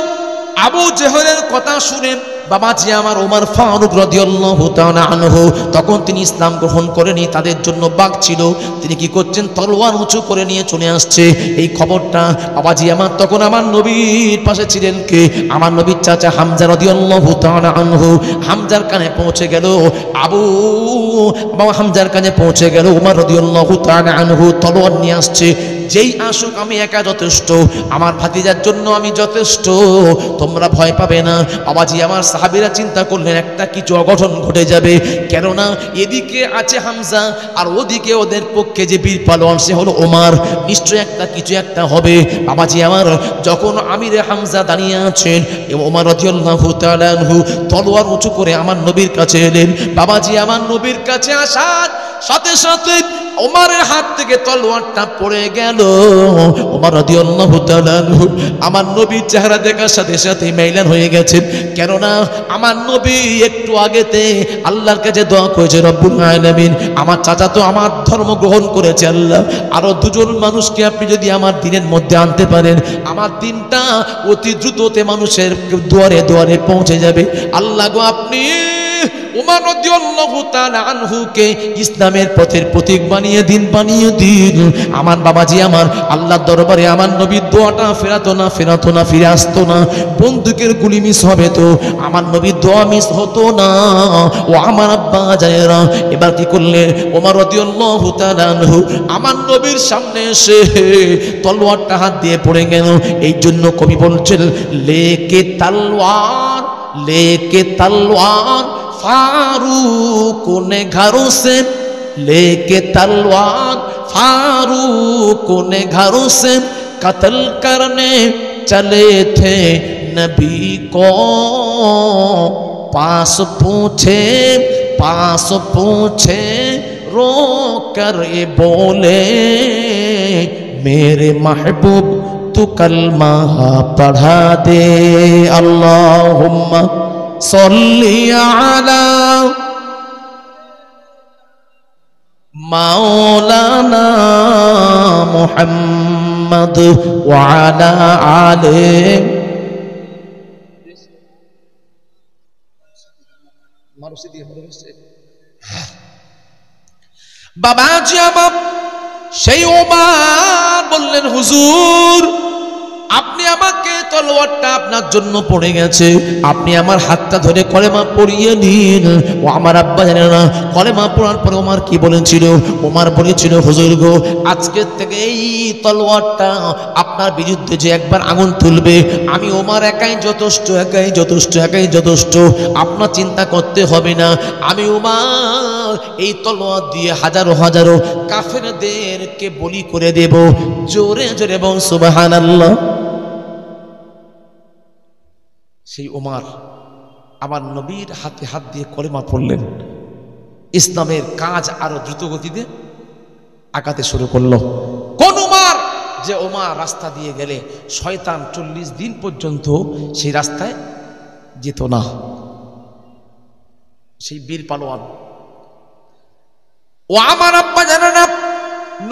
আবু জেহেলের কথা শুনে বাবাজি আমার ওমর ফারুক রাদিয়াল্লাহু তাআলা আনহু, তখন তিনি ইসলাম গ্রহণ করেনি, তাদের জন্য বাঘ ছিল, তিনি কি করছেন, তলোয়ার উঁচু করে নিয়ে চলে আসছে। এই খবরটা বাবাজি আমার তখন আমার নবীর পাশে ছিলেন কে? আমার নবীর চাচা হামজা রাদিয়াল্লাহু তাআলা আনহু। হামজার কানে পৌঁছে গেল, হামজার কানে পৌঁছে গেল ওমর রাদিয়াল্লাহু তাআলা আনহু তলোয়ার নিয়ে আসছে। যেই আসুক, আমি একা যথেষ্ট, আমার ভাতিজার জন্য আমি যথেষ্ট, তোমরা ভয় পাবে না। বাবাজি আমার সাহাবীরা চিন্তা করলেন একটা কিছু অঘটন ঘটে যাবে, কেননা এদিকে আছে হামজা আর ওদিকে ওদের পক্ষে যে বীর পালোয়ান সে হলো ওমর, নিশ্চয় কিছু একটা হবে। বাবাজি আমার যখন আমিরে হামজা দাঁড়িয়ে আছেন, ওমর রাদিয়াল্লাহু তাআলা আনহু তলোয়ার উঁচু করে আমার নবীর কাছে এলেন। বাবাজি আমার নবীর কাছে আসার সাথে সাথে ওমরের হাত থেকে তলোয়ারটা পড়ে গেল। ওমর রাদিয়াল্লাহু তাআলা আনহু আমার নবীর চেহারা দেখার সাথে সাথে মাইলান হয়ে গেছেন, কেননা আমার নবী একটু আগেতে আল্লাহর কাছে দোয়া করেছে, রব্বুল আলামিন, আমার চাচা তো আমার ধর্ম গ্রহণ করেছে, আল্লাহ আরো দুজন মানুষকে আপনি যদি আমার দিনের মধ্যে আনতে পারেন, আমার দিনটা অতি দ্রুততে মানুষের দুয়ারে দুয়ারে পৌঁছে যাবে। আল্লাহ গো, আপনি ওমর রাদিয়াল্লাহু তাআলা আনহুকে ইসলামের পথের প্রতীক বানিয়ে দিন, আমার বাবাজি আমার আল্লাহর দরবারে আমার নবীর দোয়াটা ফেরাতো না, ফিরে আসতো না। বন্দুকের গুলি মিস হবে তো আমার নবীর দোয়া মিস হতো না। ও আমার আব্বা জানেরা, এবার কি করলে ওমর রাদিয়াল্লাহু তাআলা আনহু আমার নবীর সামনে এসে তলোয়ারটা হাত দিয়ে পড়ে গেল। এই জন্য কবি বলছেন, লেকে তলোয়ার फारूक ने घरों से लेके तलवार, फारूक ने घरों से कत्ल करने चले थे नबी को। पास पूछे रो कर ये बोले, मेरे महबूब तू कलमा पढ़ा दे। अल्लाहुम्मा सल्ली अला मौलाना मुहम्मद व अला आले। বাবাজি আমার সেই ওমর বললেন, হুজুর আপনি আমাকে তলোয়ারটা আপনার জন্য পড়ে গেছে, আপনি আমার হাতটা ধরে কলেমা পড়িয়ে নিন। ও আমার আব্বা জানে না কলেমা পড়ার পরে ওমর কি বলেছিল? ওমর বলেছিল, হুজুর গো, আজকের থেকে এই তলোয়ারটা আপনার বিরুদ্ধে যে একবার আগুন তুলবে, আমি ওমর একাই যথেষ্ট, আপনার চিন্তা করতে হবে না। আমি ওমর এই তলোয়ার দিয়ে হাজারো কাফেরদেরকে বলি করে দেব। জোরে জোরে বল সুবহানাল্লাহ। সেই ওমর আমার নবীর হাতে হাত দিয়ে কলেমা পড়লেন, ইসলামের কাজ আরো দ্রুত গতিতে আগাতে শুরু করলো। কোন ওমর? যে ওমর রাস্তা দিয়ে গেলে শয়তান 40 দিন পর্যন্ত সেই রাস্তায় যেত না। সেই বীর পালোয়ান। ও আমার আব্বা জানে না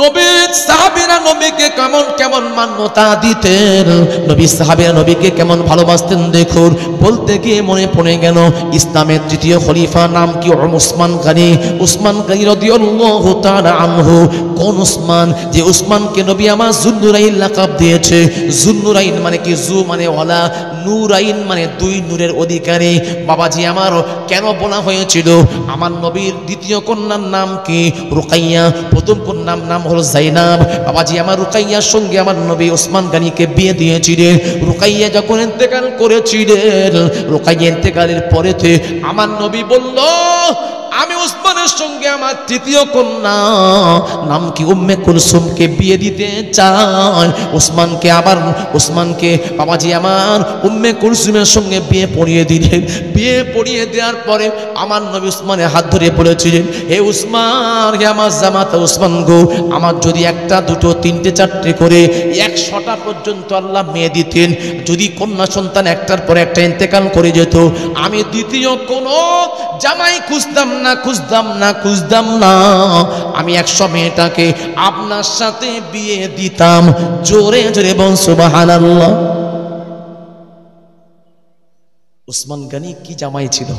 নবীর সাহাবীরা নবীকে কেমন কেমন মান্যতা দিতেন, নবীর সাহাবীরা নবীকে কেমন ভালোবাসতেন। দেখুন, বলতে গিয়ে মনে পড়ে গেল ইসলামের তৃতীয় খলিফা নাম কি? উসমান গনি। উসমান গনি রাদিয়াল্লাহু তাআলা আনহু। কোন উসমান? যে উসমানকে নবী আমার যুন্নুরাইন লাকাব দিয়েছে। যুন্নুরাইন মানে কি? জু মানে ওয়ালা, নূরাইন মানে দুই নূরের অধিকারী। বাবাজি আমার কেন বলা হয়েছিল? আমার নবীর দ্বিতীয় কন্যার নাম কি? রুকাইয়া। প্রথম কন্যার নাম হলো জাইনাব। বাবাজি আমার রুকাইয়ার সঙ্গে আমার নবী ওসমান গনিকে বিয়ে দিয়েছিলেন। রুকাইয়া যখন ইন্তেকাল করেছিলেন, রুকাইয়া ইন্তেকালের পরেতে আমার নবী বলল, আমি উসমানের সঙ্গে আমার তৃতীয় কন্যা নাম কি উম্মে কুলসুমকে বিয়ে দিতে চাই। উসমানকে বাবাজি আমার উম্মে কুলসুমের সঙ্গে বিয়ে পড়িয়ে দিলেন। বিয়ে পড়িয়ে দেওয়ার পরে আমার নবী উসমানের হাত ধরে বলেছিলেন, হে উসমান, হে আমার জামাতা উসমান গো, আমার যদি একটা দুটো তিনটে চারটে করে 100টা পর্যন্ত আল্লাহ মেয়ে দিতেন, যদি কন্যা সন্তান একটার পরে একটা ইন্তেকাল করে যেত, আমি দ্বিতীয় কোনো জামাই খুঁজতাম না, আমি 100 মেয়েটাকে আপনার সাথে বিয়ে দিতাম। জোরে জোরে বল সুবহানাল্লাহ। উসমান গনি কি জামাই ছিল!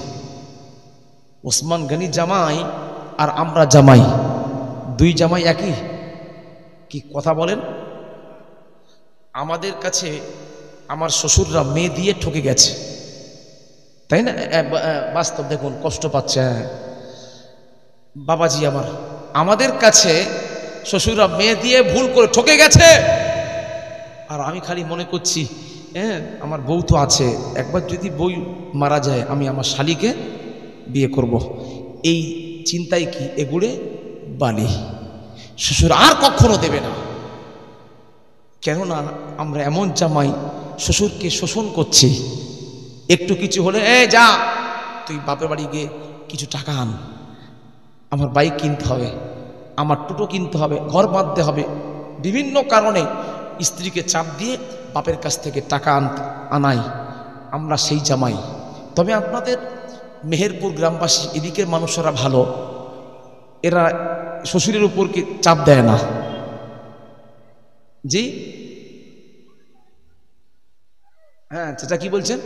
উসমান গনি জামাই আর আমরা জামাই, দুই জামাই একই। কি কথা বলেন? আমাদের কাছে আমার শ্বশুররা মেয়ে দিয়ে ঠকে গেছে, তাই না? বাস্তব দেখুন, কষ্ট পাচ্ছে বাবাজি আমার। আমাদের কাছে শ্বশুররা মেয়ে দিয়ে ভুল করে ঠকে গেছে, আর আমি খালি মনে করছি আমার বউ তো আছে, একবার যদি বউ মারা যায় আমি আমার শালিকে বিয়ে করব। এই চিন্তায় কি এগুড়ে বালি শ্বশুর আর কখনো দেবে না। কেননা আমরা এমন জামাই শ্বশুরকে শোষণ করছি। একটু কিছু হলে যা তুই বাপের বাড়ি গিয়ে কিছু টাকা আন, আমার বাইক কিনতে হবে, আমার টোটো কিনতে হবে, ঘর বাঁধতে হবে। বিভিন্ন কারণে স্ত্রীকে চাপ দিয়ে বাপের কাছ থেকে টাকা আনাই আমরা সেই জামাই। তবে আপনাদের মেহেরপুর গ্রামবাসী এদিকের মানুষেরা ভালো, এরা শ্বশুরের উপর কি চাপ দেয় না। জি হ্যাঁ, চাচা কি বলছেন?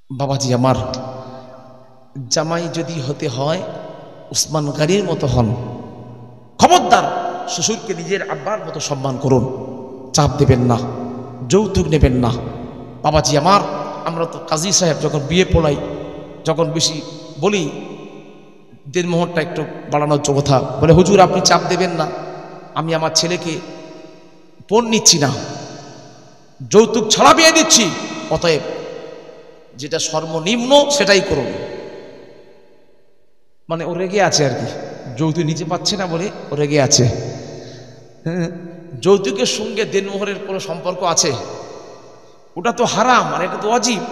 বাবাজি আমার, জামাই যদি হতে হয় উসমান গনির মতো হন। খবরদার শ্বশুরকে নিজের আব্বার মতো সম্মান করুন, চাপ দেবেন না, যৌতুক নেবেন না। বাবাজি আমার, আমরা তো কাজী সাহেব যখন বিয়ে পড়াই, যখন বেশি বলি দেড়মোহরটা একটু বাড়ানোর কথা, বলে হুজুর আপনি চাপ দেবেন না, আমি আমার ছেলেকে পণ নিচ্ছি না, যৌতুক ছাড়া বিয়ে দিচ্ছি, অতএব যেটা সর্বনিম্ন সেটাই করুন। মানে ও রেগে আছে আর কি, যৌতুক নিতে পারছে না বলে ও রেগে আছে। হ্যাঁ, যৌতুকের সঙ্গে দেনমোহরের কোনো সম্পর্ক আছে? ওটা তো হারাম, আর এটা তো অজীব।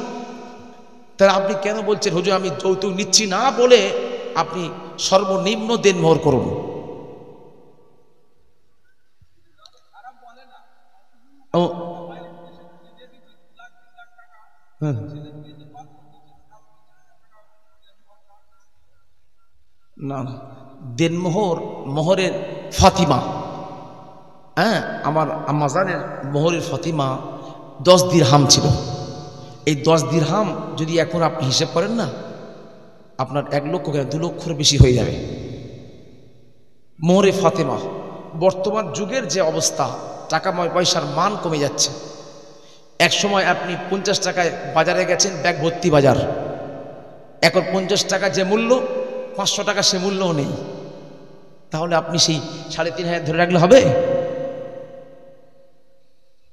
তাহলে আপনি কেন বলছেন হুজুর আমি যৌতুক নিচ্ছি না বলে আপনি সর্বনিম্ন দেনমোহর করুন? না না, দেনমোহর মোহরের ফাতিমা, হ্যাঁ আমার আম্মাজানের মোহরের ফাতিমা 10 দিরহাম ছিল। এই 10 দিরহাম যদি এখন আপনি হিসেব করেন না, আপনার 1 লক্ষ 2 লক্ষের বেশি হয়ে যাবে। মোহরে ফাতিমা, বর্তমান যুগের যে অবস্থা, টাকা পয়সার মান কমে যাচ্ছে। এক সময় আপনি 50 টাকায় বাজারে গেছেন, ব্যাগ ভর্তি বাজার, এখন 50 টাকা যে মূল্য, 500 টাকা সে মূল্যও নেই। তাহলে আপনি সেই 3,500 ধরে রাখলে হবে?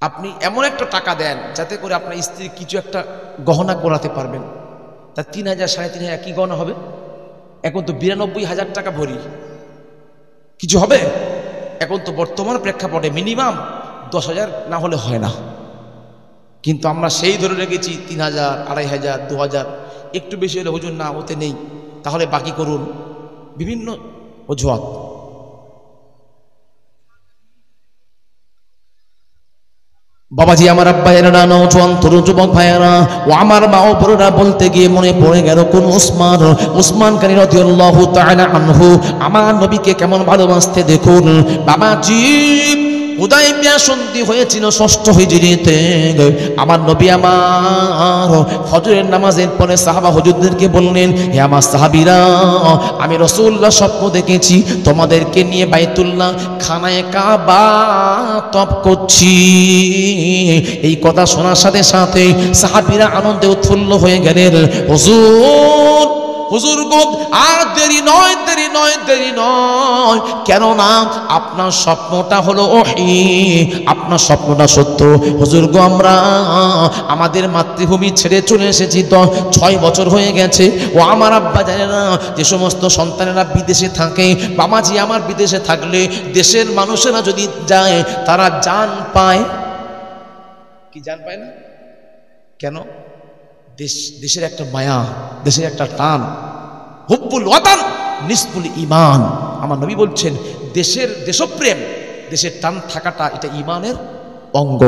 আপনি এমন একটা টাকা দেন যাতে করে আপনার স্ত্রীর কিছু একটা গহনা করাতে পারবেন, তা 3,000 3,500 কি গহনা হবে? এখন তো 92,000 টাকা ভরি, কিছু হবে? এখন তো বর্তমান প্রেক্ষাপটে মিনিমাম 10,000 না হলে হয় না, কিন্তু আমরা সেই ধরে রেখেছি 3,000, 2,500, 2,000, একটু বেশি হলে হুজুর না ওতে নেই, তাহলে বাকি করুন, বিভিন্ন অজুহাত। বাবাজি আমার আব্বায়েরা, নওজোয়ান তরুণ যুবক ভাইয়েরা ও আমার মা ও বোনেরা, বলতে গিয়ে মনে পড়ে গেল কোন উসমান গনি রাদিয়াল্লাহু তাআলা আনহু আমার নবীকে কেমন ভালোবাসতে দেখুন। বাবাজি হুদায়বিয়া সন্ধি হয়েছিল 6ষ্ঠ হিজরিতে। আমার নবী আমার ফজরের নামাজের পরে সাহাবা হুজুরদেরকে বললেন, হে আমার সাহাবীরা, আমি রাসূলুল্লাহ স্বপ্ন দেখেছি তোমাদেরকে নিয়ে বাইতুল্লাহ খানায়ে কাবা তপ করছি। এই কথা শোনার সাথে সাথে সাহাবীরা আনন্দে উৎফুল্ল হয়ে গেলেন। হুজুর গো, আর দেরি নয়, দেরি নয়, দেরি নয়, কেননা আপনার স্বপ্নটা হলো ওহী, আপনার স্বপ্নটা সত্য। হুজুর গো, আমরা আমাদের মাতৃভূমি ছেড়ে চলে এসেছি, 6 বছর হয়ে গেছে। ও আমার আব্বা জানেনা, যে সমস্ত সন্তানেরা বিদেশে থাকে, বাবাজি আমার বিদেশে থাকলে দেশের মানুষেরা যদি যায় তারা জান পায়, কি জান পায় না কেন? দেশের একটা মায়া, দেশের একটা টান, হুব্বুল ওয়াতান নিসফুল ঈমান। আমার নবী বলছেন দেশপ্রেম, দেশের টান থাকাটা এটা ঈমানের অঙ্গ।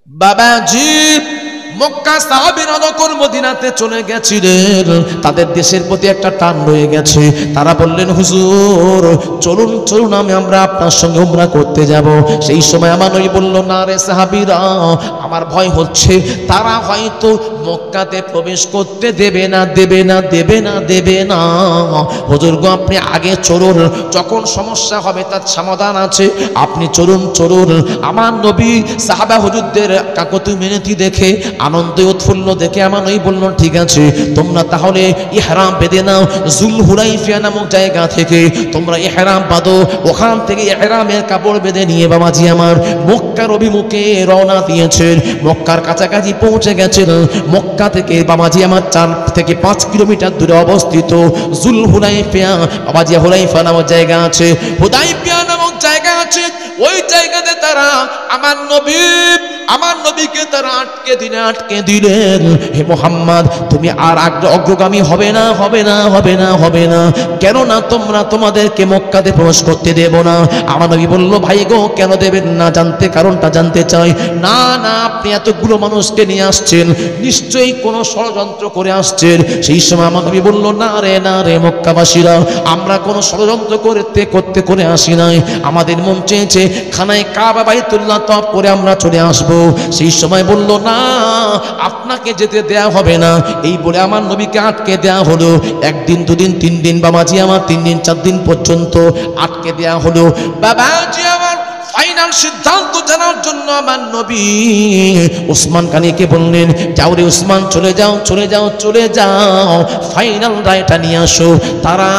বাবাজি মক্কা সাহাবীরা যখন মদিনাতে চলে গেছিলেন, তাদের দেশের প্রতি একটা টান রয়ে গেছে। তারা বললেন, হুজুর চলুন চলুন, আমরা আপনার সঙ্গে উমরা করতে যাব। সেই সময় আমার নবী বলল, না রে সাহাবীরা, আমার ভয় হচ্ছে তারা হয়তো মক্কাতে প্রবেশ করতে দেবে না, দেবে না, দেবে না, দেবে না। হুজুর গো, আপনি আগে চলুন, যখন সমস্যা হবে তার সমাধান আছে, আপনি চলুন চলুন। আমার নবী সাহাবা হুজুরদের কাকতি মিনতি দেখে, আনন্দে উৎফুল্ল দেখে আমার নবী বলল, ঠিক আছে, তোমরা তাহলে ইহরাম বেঁধে নাও। যুলহুলাইফা নামক জায়গা থেকে তোমরা ইহরাম বাঁধো। ওখান থেকে ইহরামের কাপড় বেঁধে নিয়ে বাবাজি আমার মক্কার অভিমুখে রওনা দিয়েছেন। মক্কার কাছাকাছি পৌঁছে গেছেন। মক্কা থেকে বাবাজি আমার 4 থেকে 5 কিলোমিটার দূরে অবস্থিত যুলহুলাইফা, বাবাজি হুলাইফা নামক জায়গা আছে, হুদাইবিয়া নামক জায়গা আছে। ওই জায়গাতে তারা আমার নবীকে তারা আটকে দিলেন। হে মুহাম্মদ, তুমি আর অগ্রগামী হবে না, হবে না, হবে না, হবে না, কেননা তোমাদেরকে মক্কাতে প্রবেশ করতে দেব না। আমার নবী বলল, ভাই গো, কেন দেবেন না? কারণটা জানতে চাই। না না, আপনি এতগুলো মানুষকে নিয়ে আসছেন, নিশ্চয়ই কোনো ষড়যন্ত্র করে আসছেন। সেই সময় আমার নবী বলল, না রে মক্কাবাসীরা, আমরা কোনো ষড়যন্ত্র করতে করে আসি নাই। আমাদের মন চেয়েছে খানায় কাবা বাইতুল্লাহ তওয়াফ করে আমরা চলে আসব। সেই সময় বলল, না, আপনাকে যেতে দেয়া হবে না। এই বলে আমার নবীকে আটকে দেয়া হলো। 1 দিন 2 দিন 3 দিন বাবাজি আমার 3 দিন 4 দিন পর্যন্ত আটকে দেয়া হলো। বাবাজি আমার ফাইনাল সিদ্ধান্ত জানার জন্য আমার নবী উসমান গনিকে বললেন, যাও রে উসমান, চলে যাও, চলে যাও, চলে যাও, ফাইনাল রায়টা নিয়ে আসো। তারা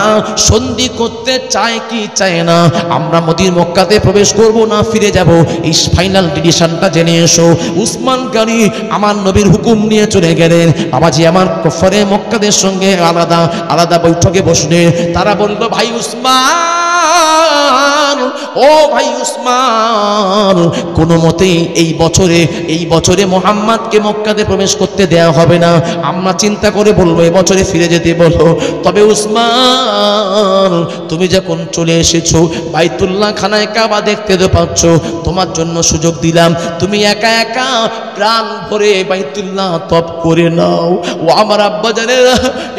সন্ধি করতে চায় কি চায় না, আমরা মক্কাতে প্রবেশ করব না ফিরে যাব, এই ফাইনাল ডিসিশনটা জেনে এসো। উসমান গনি আমার নবীর হুকুম নিয়ে চলে গেলেন। বাবাজি আমার কুফারে মক্কাদের সঙ্গে আলাদা আলাদা বৈঠকে বসলেন। তারা বলল, ভাই উসমান, ও ভাই উসমান, কোনো মতেই এই বছরে মুহাম্মদকে মক্কাতে প্রবেশ করতে দেয়া হবে না। আমরা চিন্তা করে বলবো এই বছরে ফিরে যেতে বলো। তবে উসমান, তুমি যখন চলে এসেছো, বাইতুল্লাহ খানায় কাবা দেখতে তো পাচ্ছ, তোমার জন্য সুযোগ দিলাম, তুমি একা একা প্রাণ ভরে বাইতুল্লাহ তওয়াফ করে নাও। ও আমার আব্বা জানেরা,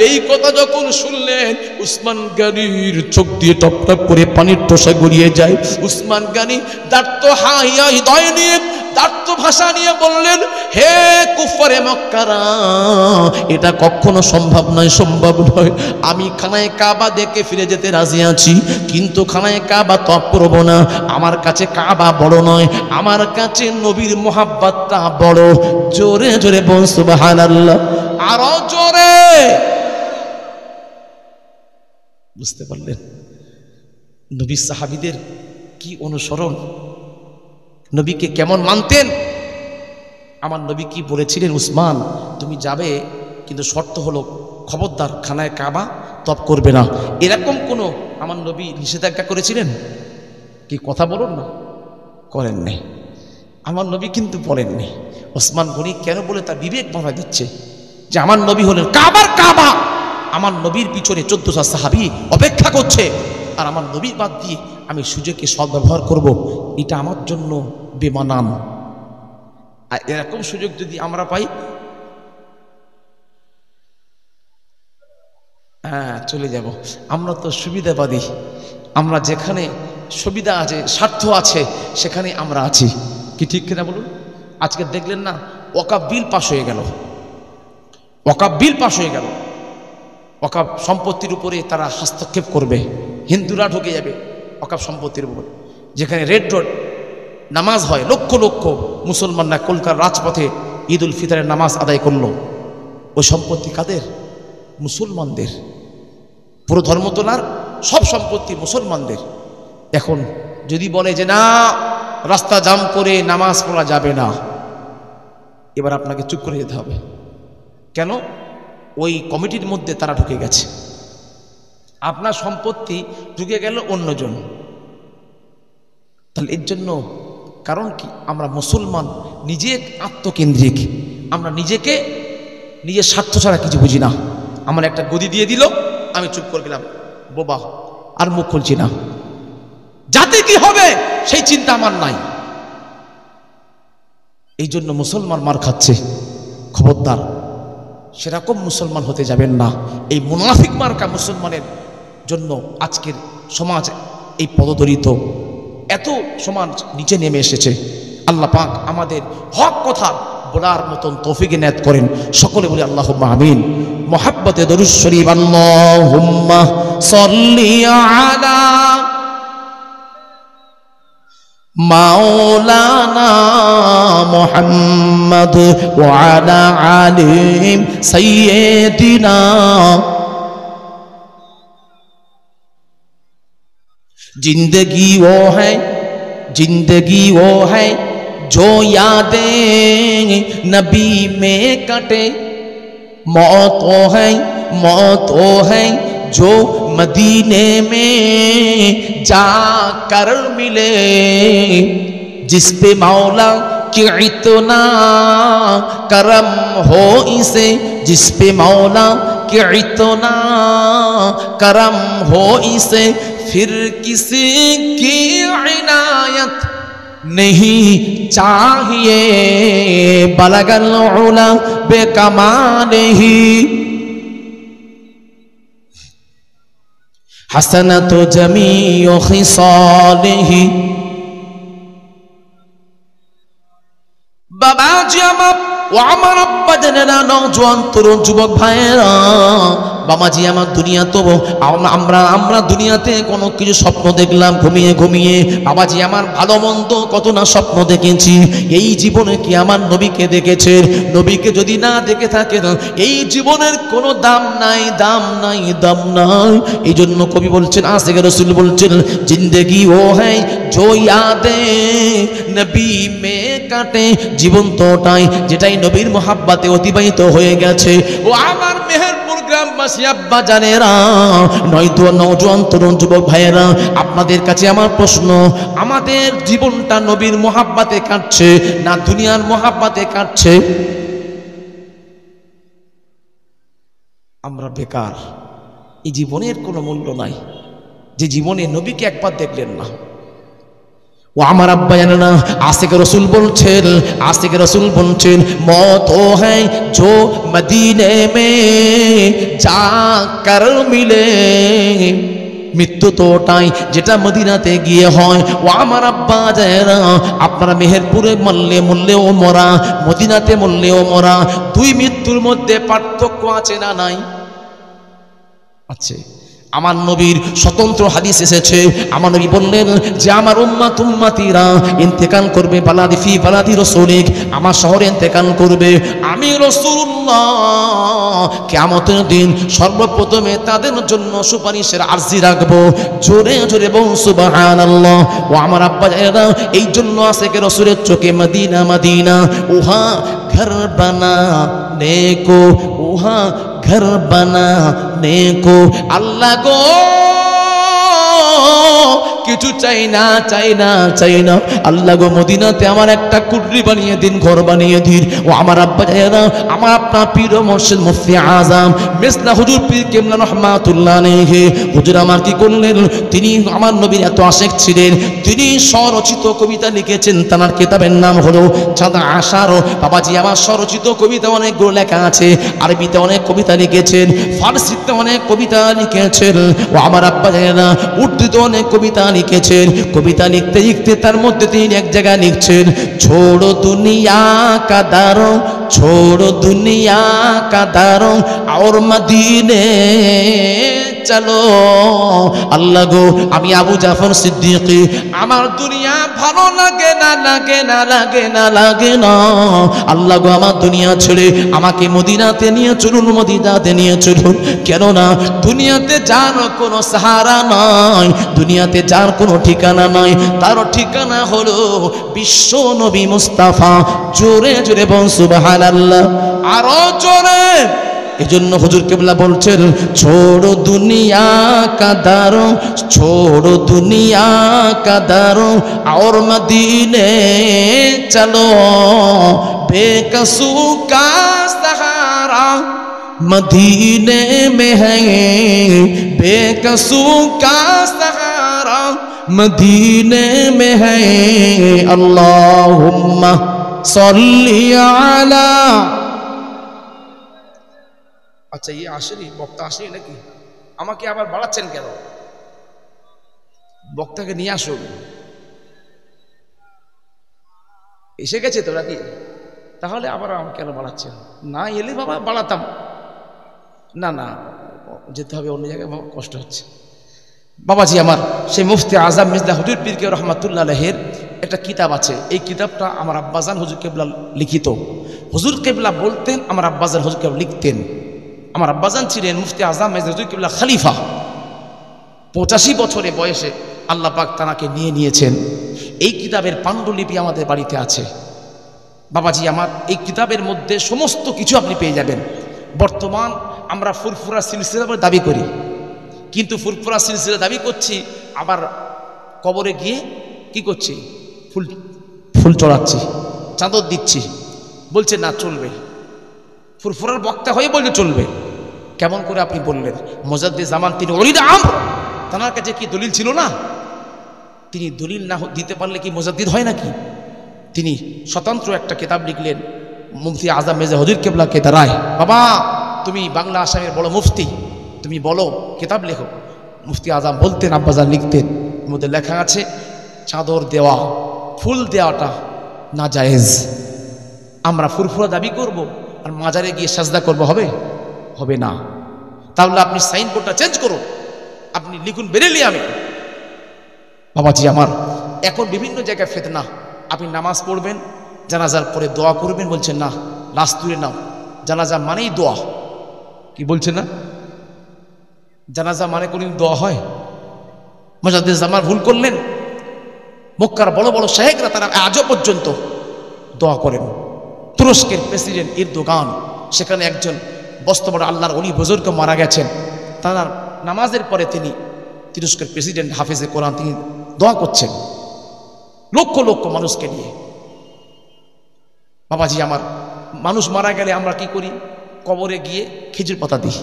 এই কথা যখন শুনলেন উসমান গনির চোখ দিয়ে টপ টপ করে পানির টোসা গড়িয়ে যায়। উসমান গনি দাঁত হৃদয় নিয়ে দাঁত ভাষা নিয়ে বললেন, হে কুফারে মক্কারা, এটা কখনো সম্ভব নয়, সম্ভব নয়। আমি খানায় কাবা দেখে ফিরে যেতে রাজি আছি, কিন্তু খানায় কাবা তওয়াফ করব না। আমার কাছে কাবা বড় নয়, আমার কাছে নবীর মোহাব্বতটা বড়। জোরে জোরে বল সুবহানাল্লাহ, আরো জোরে। বুঝতে পারলেন নবীর সাহাবীদের কি অনুসরণ, নবীকে কেমন মানতেন। আমার নবী কি বলেছিলেন, উসমান তুমি যাবে, কিন্তু শর্ত হলো খবরদার খানায় কাবা তওয়াফ করবে না। এরকম কোনো আমার নবী নিষেধাজ্ঞা করেছিলেন কি? কথা বলুন না। করেননি। আমার নবী কিন্তু বলেননি। ওসমান গনি কেন বলে তার বিবেক ভরা দিচ্ছে যে আমার নবী হলেন কাবার কাবা, আমার নবীর পিছনে 1400 সাহাবী অপেক্ষা করছে, আর আমার নবী বাদ দিয়ে আমি সুযোগকে সদ্ব্যবহার করব, এটা আমার জন্য বেমানান। আর এরকম সুযোগ যদি আমরা পাই, হ্যাঁ চলে যাব। আমরা তো সুবিধাবাদী, আমরা যেখানে সুবিধা আছে, স্বার্থ আছে, সেখানে আমরা আছি। কি ঠিক কিনা বলুন? আজকে দেখলেন না ওয়াকফ বিল পাশ হয়ে গেল, ওয়াকফ বিল পাশ হয়ে গেল, ওয়াকফ সম্পত্তির উপরে তারা হস্তক্ষেপ করবে, হিন্দুরা ঢুকে যাবে ওয়াকফ সম্পত্তির উপর। যেখানে রেড রোড নামাজ হয়, লক্ষ লক্ষ মুসলমানরা কলকাতার রাজপথে ঈদ উল ফিতরের নামাজ আদায় করলো, ওই সম্পত্তি কাদের? মুসলমানদের। পুরো ধর্মতলার সব সম্পত্তি মুসলমানদের। এখন যদি বলে যে না রাস্তা জাম করে নামাজ পড়া যাবে না, এবার আপনাকে চুপ করে যেতে হবে। কেন? ওই কমিটির মধ্যে তারা ঢুকে গেছে, আপনার সম্পত্তি ঢুকে গেল অন্যজন। তাহলে এর জন্য কারণ কি? আমরা মুসলমান নিজে আত্মকেন্দ্রিক, আমরা নিজেকে নিজের স্বার্থ ছাড়া কিছু বুঝি না। আমার একটা গদি দিয়ে দিল, আমি চুপ করে গেলাম, বোবা, আর মুখ খুলছি না। যাতে কি হবে সেই চিন্তা আমার নাই। এই জন্য মুসলমান মার খাচ্ছে। খবরদার সেরকম মুসলমান হতে যাবেন না। এই মুনাফিক মার্কা মুসলমানের জন্য আজকের সমাজ এই পদদলিত, এত সমাজ নিচে নেমে এসেছে। আল্লাহ পাক আমাদের হক কথা বলার মতন তৌফিক ইনায়াত করেন। সকলে বলি আল্লাহুম্মা আমিন। মুহাব্বতে দরুদ শরীফ আল্লাহুম্মা সাল্লি আলা মাওলানা মুহাম্মদ ওয়া আলা আলি সাইয়্যিদিনা। जिंदगी वो है जो यादें नबी में कटे, मौत वो है जो मदीने में जाकर मिले, जिस पे मौला कि इतना करम हो इसे, जिस पे मौला कि इतना करम हो इसे, फिर किसी की इनायत नहीं चाहिए, बलगल उला बेकमालिही, हसनत जमीउ खिसालिही। बाबाजी আমার আব্বা জানেরা, নওজোয়ান তরুণ যুবক ভাইয়েরা, বাবাজি আমার দুনিয়া তো আমরা দুনিয়াতে কোনো কিছু স্বপ্ন দেখলাম ঘুমিয়ে ঘুমিয়ে। বাবাজি আমার ভালো মন্দ কত না স্বপ্ন দেখেছি। এই জীবনে কি আমার নবীকে দেখেছেন? নবীকে যদি না দেখে থাকেন এই জীবনের কোনো দাম নাই, দাম নাই, দাম নাই। এই জন্য কবি বলছেন, আশিক রাসূল বলছেন, জিন্দেগি ও হ্যায় জো ইয়াদে নবী মে কাটে, জীবন তো ওটাই যেটাই নবীর মোহাব্বতে অতিবাহিত হয়ে গেছে। ও আমার মেহেরপুর গ্রামবাসী আব্বা জানেরা, নয়তো নওজোয়ান তরুণ যুবক ভাইয়েরা, আপনাদের কাছে আমার প্রশ্ন, আমাদের জীবনটা নবীর মোহাব্বতে কাটছে না দুনিয়ার মোহাব্বতে কাটছে? আমরা বেকার। এই জীবনের কোনো মূল্য নাই যে জীবনে নবীকে একবার দেখলেন না। ও আমার আব্বা জানে না, আশিক রাসূল বলছেন, মौत वो है जो मदीने में जाकर मिले, মৃত্যু তো ওটাই যেটা মদিনাতে গিয়ে হয়। ও আমার আব্বা জানেনা, আপনারা মেহেরপুরে মরলেও মরা, মদিনাতে মরলেও মরা, দুই মৃত্যুর মধ্যে পার্থক্য আছে না নাই? আছে। আমার নবীর স্বতন্ত্র হাদিস এসেছে, আমার নবী বললেন যে আমার উম্মতিরা ইন্তেকাল করবে বালাদি ফি বালাদি রাসূলিক, আমার শহরে ইন্তেকাল করবে। আমি রাসূলুল্লাহ কিয়ামতের দিন সর্বপ্রথমে তাদের জন্য সুপারিশের আরজি রাখবো। জোরে জোরে বল সুবহানাল্লাহ। ও আমার আব্বা জানেনা, এই জন্য আশিক রাসূলের চোখে মদিনা মদিনা, উহা ঘর বানানে কো, উহা घर बनाने को, अल्लाह को কিছু চাই না, চাই না, চাই না। আল্লাহ গো মদিনাতে আমার একটা কুঠরি বানিয়ে দিন, ঘর বানিয়ে দিন। ও আমার আব্বা জানেনা, আমার আপনার পীর ও মুর্শিদ মুফতি আজম মেসনা হুজুর পীর কেবলা রহমাতুল্লাহ আলাইহি হুজুর আমার কি করলেন, তিনি আমার নবীর এত আশিক ছিলেন, তিনি স্বরচিত কবিতা লিখেছেন। তার কিতাবের নাম হলো চাঁদা আশার। বাবাজি আমার স্বরচিত কবিতা অনেকগুলো লেখা আছে, আরবিতে অনেক কবিতা লিখেছেন, ফার্সিতে অনেক কবিতা লিখেছেন। ও আমার আব্বা জানেনা উর্দুতে অনেক কবিতা লিখেছেন। কবিতা লিখতে লিখতে তার মধ্যে তিনি এক জায়গায় লিখছেন, ছোড়ো দুনিয়া কা দারো, ছোড়ো দুনিয়া কা দারো और मदीने চলো। আল্লাহ গো আমি আবু জাফর সিদ্দিকী, আমার দুনিয়া ভালো লাগে না, লাগে না, লাগে না, লাগে না। আল্লাহ গো আমার দুনিয়া ছেড়ে আমাকে মদিনাতে নিয়ে চলুন, মদিনাতে নিয়ে চলুন। কেননা দুনিয়াতে যার কোনো সাহারা নয়, দুনিয়াতে যার কোনো ঠিকানা নয়, তার ঠিকানা হলো বিশ্ব নবী মুস্তাফা। জোরে জোরে বল সুবহানাল্লাহ, আরো জোরে। এজন্য হুজুর কেবলা বলছেন, ছোড়ো দুনিয়া কা দারো, ছোড়ো দুনিয়া কা দারো और मदीने चलो, बेकसू का सहारा मदीने में है, बेकसू का सहारा मदीने में है। अल्लाहुम्मा सल्ली अला। আচ্ছা এই আসেনি, বক্তা আসেনি নাকি? আমাকে আবার বাড়াচ্ছেন কেন? বক্তাকে নিয়ে আসুন। এসে গেছে তো নাকি? তাহলে আবার আমাকে কেন বাড়াচ্ছেন? না এলে বাবা বাড়াতাম না, না যেতে হবে অন্য জায়গায়, বাবা কষ্ট হচ্ছে। বাবাজি আমার সেই মুফতি আজম মির্জা হুজুর পীর কেবলা রহমাতুল্লাহ আলাইহির একটা কিতাব আছে। এই কিতাবটা আমার আব্বাজান হুজুর কেবলা লিখিত। হুজুর কেবলা বলতেন, আমার আব্বাজান হুজুর কেবলা লিখতেন। আমার আব্বাজান ছিলেন মুফতি আজম মির্জা হুজুর কেবলা খলিফা। 85 বছরে বয়সে আল্লাহ পাক তানাকে নিয়ে নিয়েছেন। এই কিতাবের পাণ্ডুলিপি আমাদের বাড়িতে আছে। বাবাজি আমার এই কিতাবের মধ্যে সমস্ত কিছু আপনি পেয়ে যাবেন। বর্তমান আমরা ফুরফুরা সিলসিলা বলে দাবি করি, কিন্তু ফুরফুরা সিলসিলা দাবি করছি, আবার কবরে গিয়ে কি করছি, ফুল ফুল চড়াচ্ছি, চাদর দিচ্ছি, বলছে না চলবে। ফুরফুরার বক্তা হয়ে বললে চলবে। কেমন করে আপনি বললেন? মুজাদ্দিদ জামান তিনি ওলিদ আমর, তার কাছে কি দলিল ছিল না? তিনি দলিল না দিতে পারলে কি মুজাদ্দিদ হয় নাকি? তিনি স্বতন্ত্র একটা কিতাব লিখলেন মুফতি আজম মির্জা হুজুর কেবলাকে দাঁড়ায়, বাবা তুমি বাংলা আসামের বড় মুফতি, তুমি বলো, কিতাব লেখো। মুফতি আজম বলতেন, আব্বাজান লিখতেন। এর মধ্যে লেখা আছে চাদর দেওয়া, ফুল দেওয়াটা না জায়েজ। আমরা ফুরফুরা দাবি করব আর মাজারে গিয়ে সাজদা করব, হবে? হবে না। তাহলে আপনি সাইনবোর্ডটা চেঞ্জ করুন, আপনি লিখুন বেরেলি আমি। বাবাজি আমার এখন বিভিন্ন জায়গায় ফিতনা। আপনি নামাজ পড়বেন, জানাজার পরে দোয়া করবেন, বলছেন না লাশ তুলে নাও। জানাজা মানেই দোয়া, কি বলছেন না? জানাজা মানে কোনদিন দোয়া হয়? মুজাদ্দিদ জামান ভুল করলেন। মক্কার বড় বড় শায়েখরা তারা আজও পর্যন্ত দোয়া করেন। তুরস্কের প্রেসিডেন্ট এরদোগান, সেখানে একজন বস্তবড় আল্লাহর ওলি বুজুর্গ মারা গেছেন। তার নামাজের পরে তিনি তুরস্কের প্রেসিডেন্ট হাফেজে কোরআন তিনি দোয়া করছেন লক্ষ লক্ষ মানুষকে নিয়ে। বাবাজি আমার মানুষ মারা গেলে আমরা কি করি? কবরে গিয়ে খেজুর পাতা দিই,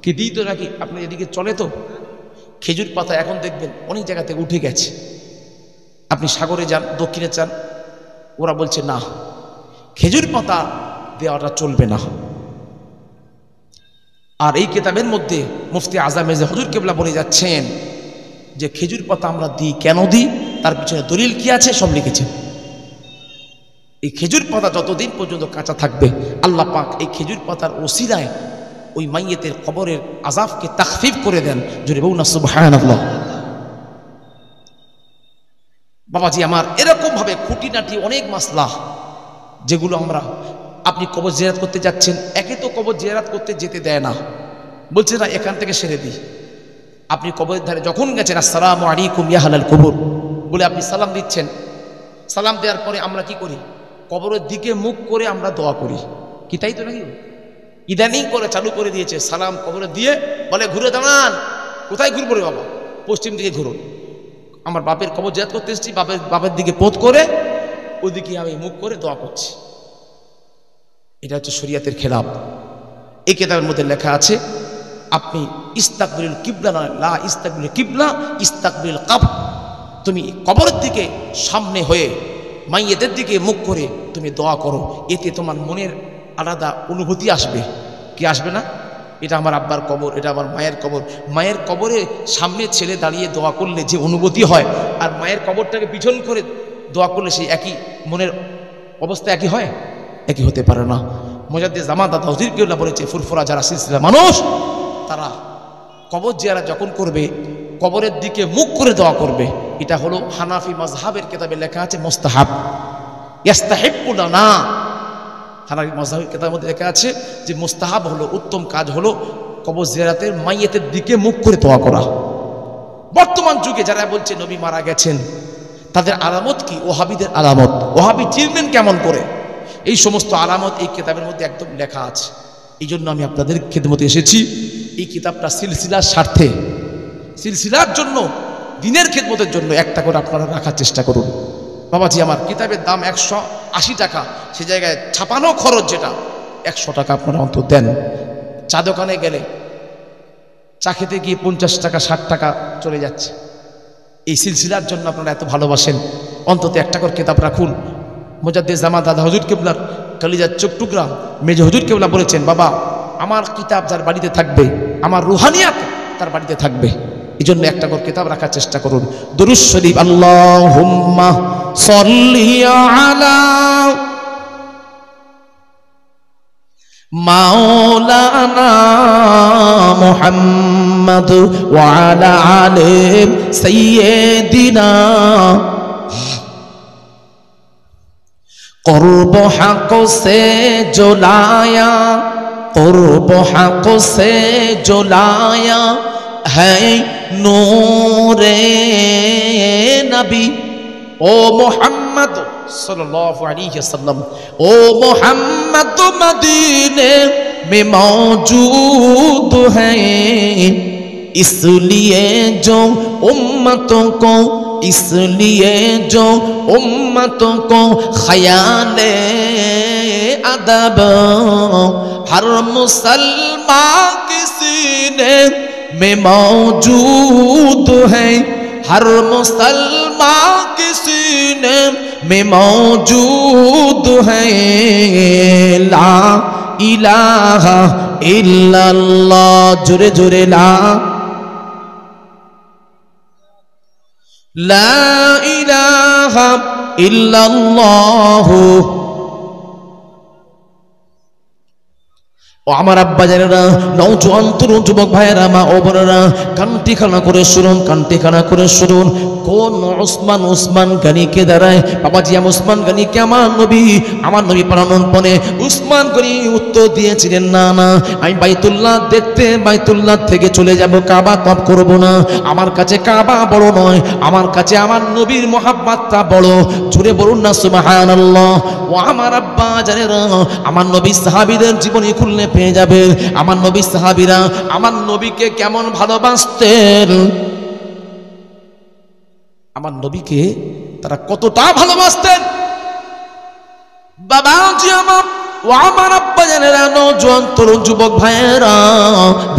কি দিই তো নাকি? আপনি এদিকে চলে তো খেজুর পাতা এখন দেখবেন অনেক জায়গা থেকে উঠে গেছে। আপনি সাগরে যান, দক্ষিণে যান, ওরা বলছে না খেজুর পাতা দেওয়াটা চলবে না। আর এই কিতাবের মধ্যে মুফতি আজম মির্জা হুজুর কেবলা বলে যাচ্ছেন যে খেজুর পাতা আমরা দিই, কেন দিই, তার পিছনে দলিল কি আছে সব লিখেছেন। এই খেজুর পাতা যতদিন পর্যন্ত কাঁচা থাকবে আল্লাহ পাক এই খেজুর পাতার ওসিলায় ওই মাইয়েতের কবরের আযাবকে তাখফিফ করে দেন। জোরে বলুন না সুবহানাল্লাহ। বাবাজি আমার এরকম ভাবে খুঁটিনাটি অনেক মাসলা যেগুলো আমরা, আপনি কবর জিয়ারত করতে যাচ্ছেন, একে তো কবর জিয়ারত করতে যেতে দেয় না, বলছে না এখান থেকে সেরে দিই। আপনি কবরের ধারে যখন গেছেন আসসালামু আলাইকুম ইয়া আহলাল কবর বলে আপনি সালাম দিচ্ছেন। সালাম দেওয়ার পরে আমরা কি করি? কবরের দিকে মুখ করে আমরা দোয়া করি, কি তাই তো নাকি? ইদানিং করে চালু করে দিয়েছে, সালাম কবরে দিয়ে বলে ঘুরে দাঁড়ান। কোথায় ঘুরবো রে বাবা? পশ্চিম দিকে ঘুরুন। আমার বাপের কবর জিয়ারত করতে এসেছি, বাপের দিকে পোত করে ওদিকে আমি মুখ করে দোয়া করছি। এটা হচ্ছে শরিয়াতের খেলাফ। এই কিতাবের মধ্যে লেখা আছে আপনি ইস্তাকবিলুল কিবলা নয়, লা ইস্তাকবিলুল কিবলা ইস্তাকবিলুল কাবর, তুমি কবরের দিকে সামনে হয়ে মাইয়েদের দিকে মুখ করে তুমি দোয়া করো, এতে তোমার মনের আলাদা অনুভূতি আসবে। কি আসবে না? এটা আমার আব্বার কবর, এটা আমার মায়ের কবর। মায়ের কবরে সামনে ছেলে দাঁড়িয়ে দোয়া করলে যে অনুভূতি হয়, আর মায়ের কবরটাকে পিছন করে দোয়া করলে সেই একই মনের অবস্থা একই হয়? একই হতে পারে না। মুজাদ্দিদ জামান দাদা হুজুর কেবলা বলেছে, ফুরফুরা যারা সিলসিলা মানুষ তারা কবর জিয়ারত যখন করবে কবরের দিকে মুখ করে দোয়া করবে। এটা হলো হানাফি মাযহাবের কিতাবে লেখা আছে মুস্তাহাব, ইস্তাহিব্বু লানা। হানাফি মাযহাবের কিতাবের মধ্যে লেখা আছে যে মুস্তাহাব হলো, উত্তম কাজ হলো কবর জিয়ারতের মাইয়েতের দিকে মুখ করে দোয়া করা। বর্তমান যুগে যারা বলছে নবী মারা গেছেন, তাদের আলামত কি? ওহাবিদের আলামত। ওহাবি চিনবেন কেমন করে? এই সমস্ত আলামত এই কিতাবের মধ্যে একদম লেখা আছে। এই জন্য আমি আপনাদের খেদমতে এসেছি। এই কিতাবটা সিলসিলার স্বার্থে, সিলসিলার জন্য, দিনের খেদমতের জন্য একটা করে আপনারা রাখার চেষ্টা করুন। বাবাজি আমার, কিতাবের দাম 180 টাকা, সে জায়গায় ছাপানো খরচ যেটা 100 টাকা আপনারা অন্তত দেন। চা দোকানে গেলে চা খেতে গিয়ে 50 টাকা 60 টাকা চলে যাচ্ছে। এই সিলসিলার জন্য আপনারা এত ভালোবাসেন, অন্তত একটা করে কিতাব রাখুন। মুজাদ্দিদ জামান দাদা হুজুর কেবলার কালিজার চোখ টুকরা মেজে হুজুর কেবলা বলেছেন, বাবা আমার কিতাব যার বাড়িতে থাকবে, আমার রুহানিয়াত তার বাড়িতে থাকবে। এই জন্য একটা করে কিতাব রাখার চেষ্টা করুন। দুরূদ শরীফ, আল্লাহুম্মা সাল্লি আলা মাওলানা মুহাম্মদ ওয়া আলা আলি সাইয়্যিদিনা قرب حق سے جو لایا، قرب حق سے جو لایا ہے نور نبی۔ او محمد صلی اللہ علیہ وسلم، او محمد مدینے میں موجود ہے، اس لیے جو امتوں کو، اس لیے جو امتوں کو خیال ادب ہر مسلمان کے سینے میں موجود ہے، ہر مسلمان کے سینے میں موجود ہے۔ لا الہ الا اللہ، جرے جرے لا لا ইলাহা ইল্লাল্লাহ। ও আমার আব্বা জানেরা, নওজোয়ান তরুণ যুবক ভাইয়েরা, মা ও বোনেরা, কানটি খানা করে শুনুন, কানটি খানা করে শুনুন। কোন উসমান গনিকে দাঁড়ায়? বাবাজি আমি উসমান গনিকে আমার নবী প্রাণপণে উসমান গনি উত্তর দিয়েছিলেন, না না, আমি বাইতুল্লাহ দেখতে বাইতুল্লাহ থেকে চলে যাব, কাবা তপ করব না। আমার কাছে কাবা বড় নয়, আমার কাছে আমার নবীর মহাব্বতটা বড়। জুড়ে বলুন না সুবহানাল্লাহ। ও আমার আব্বা জানেরা, আমার নবী সাহাবীদের জীবনী খুললে পেয়ে যাবেন আমার নবী সাহাবীরা আমার নবীকে কেমন ভালোবাসতেন, আমার নবীকে তারা কতটা ভালোবাসতেন। বাবাজি আমার, ও আমার আব্বা জানেরা, নওজোয়ান তরুণ যুবক ভাইয়েরা,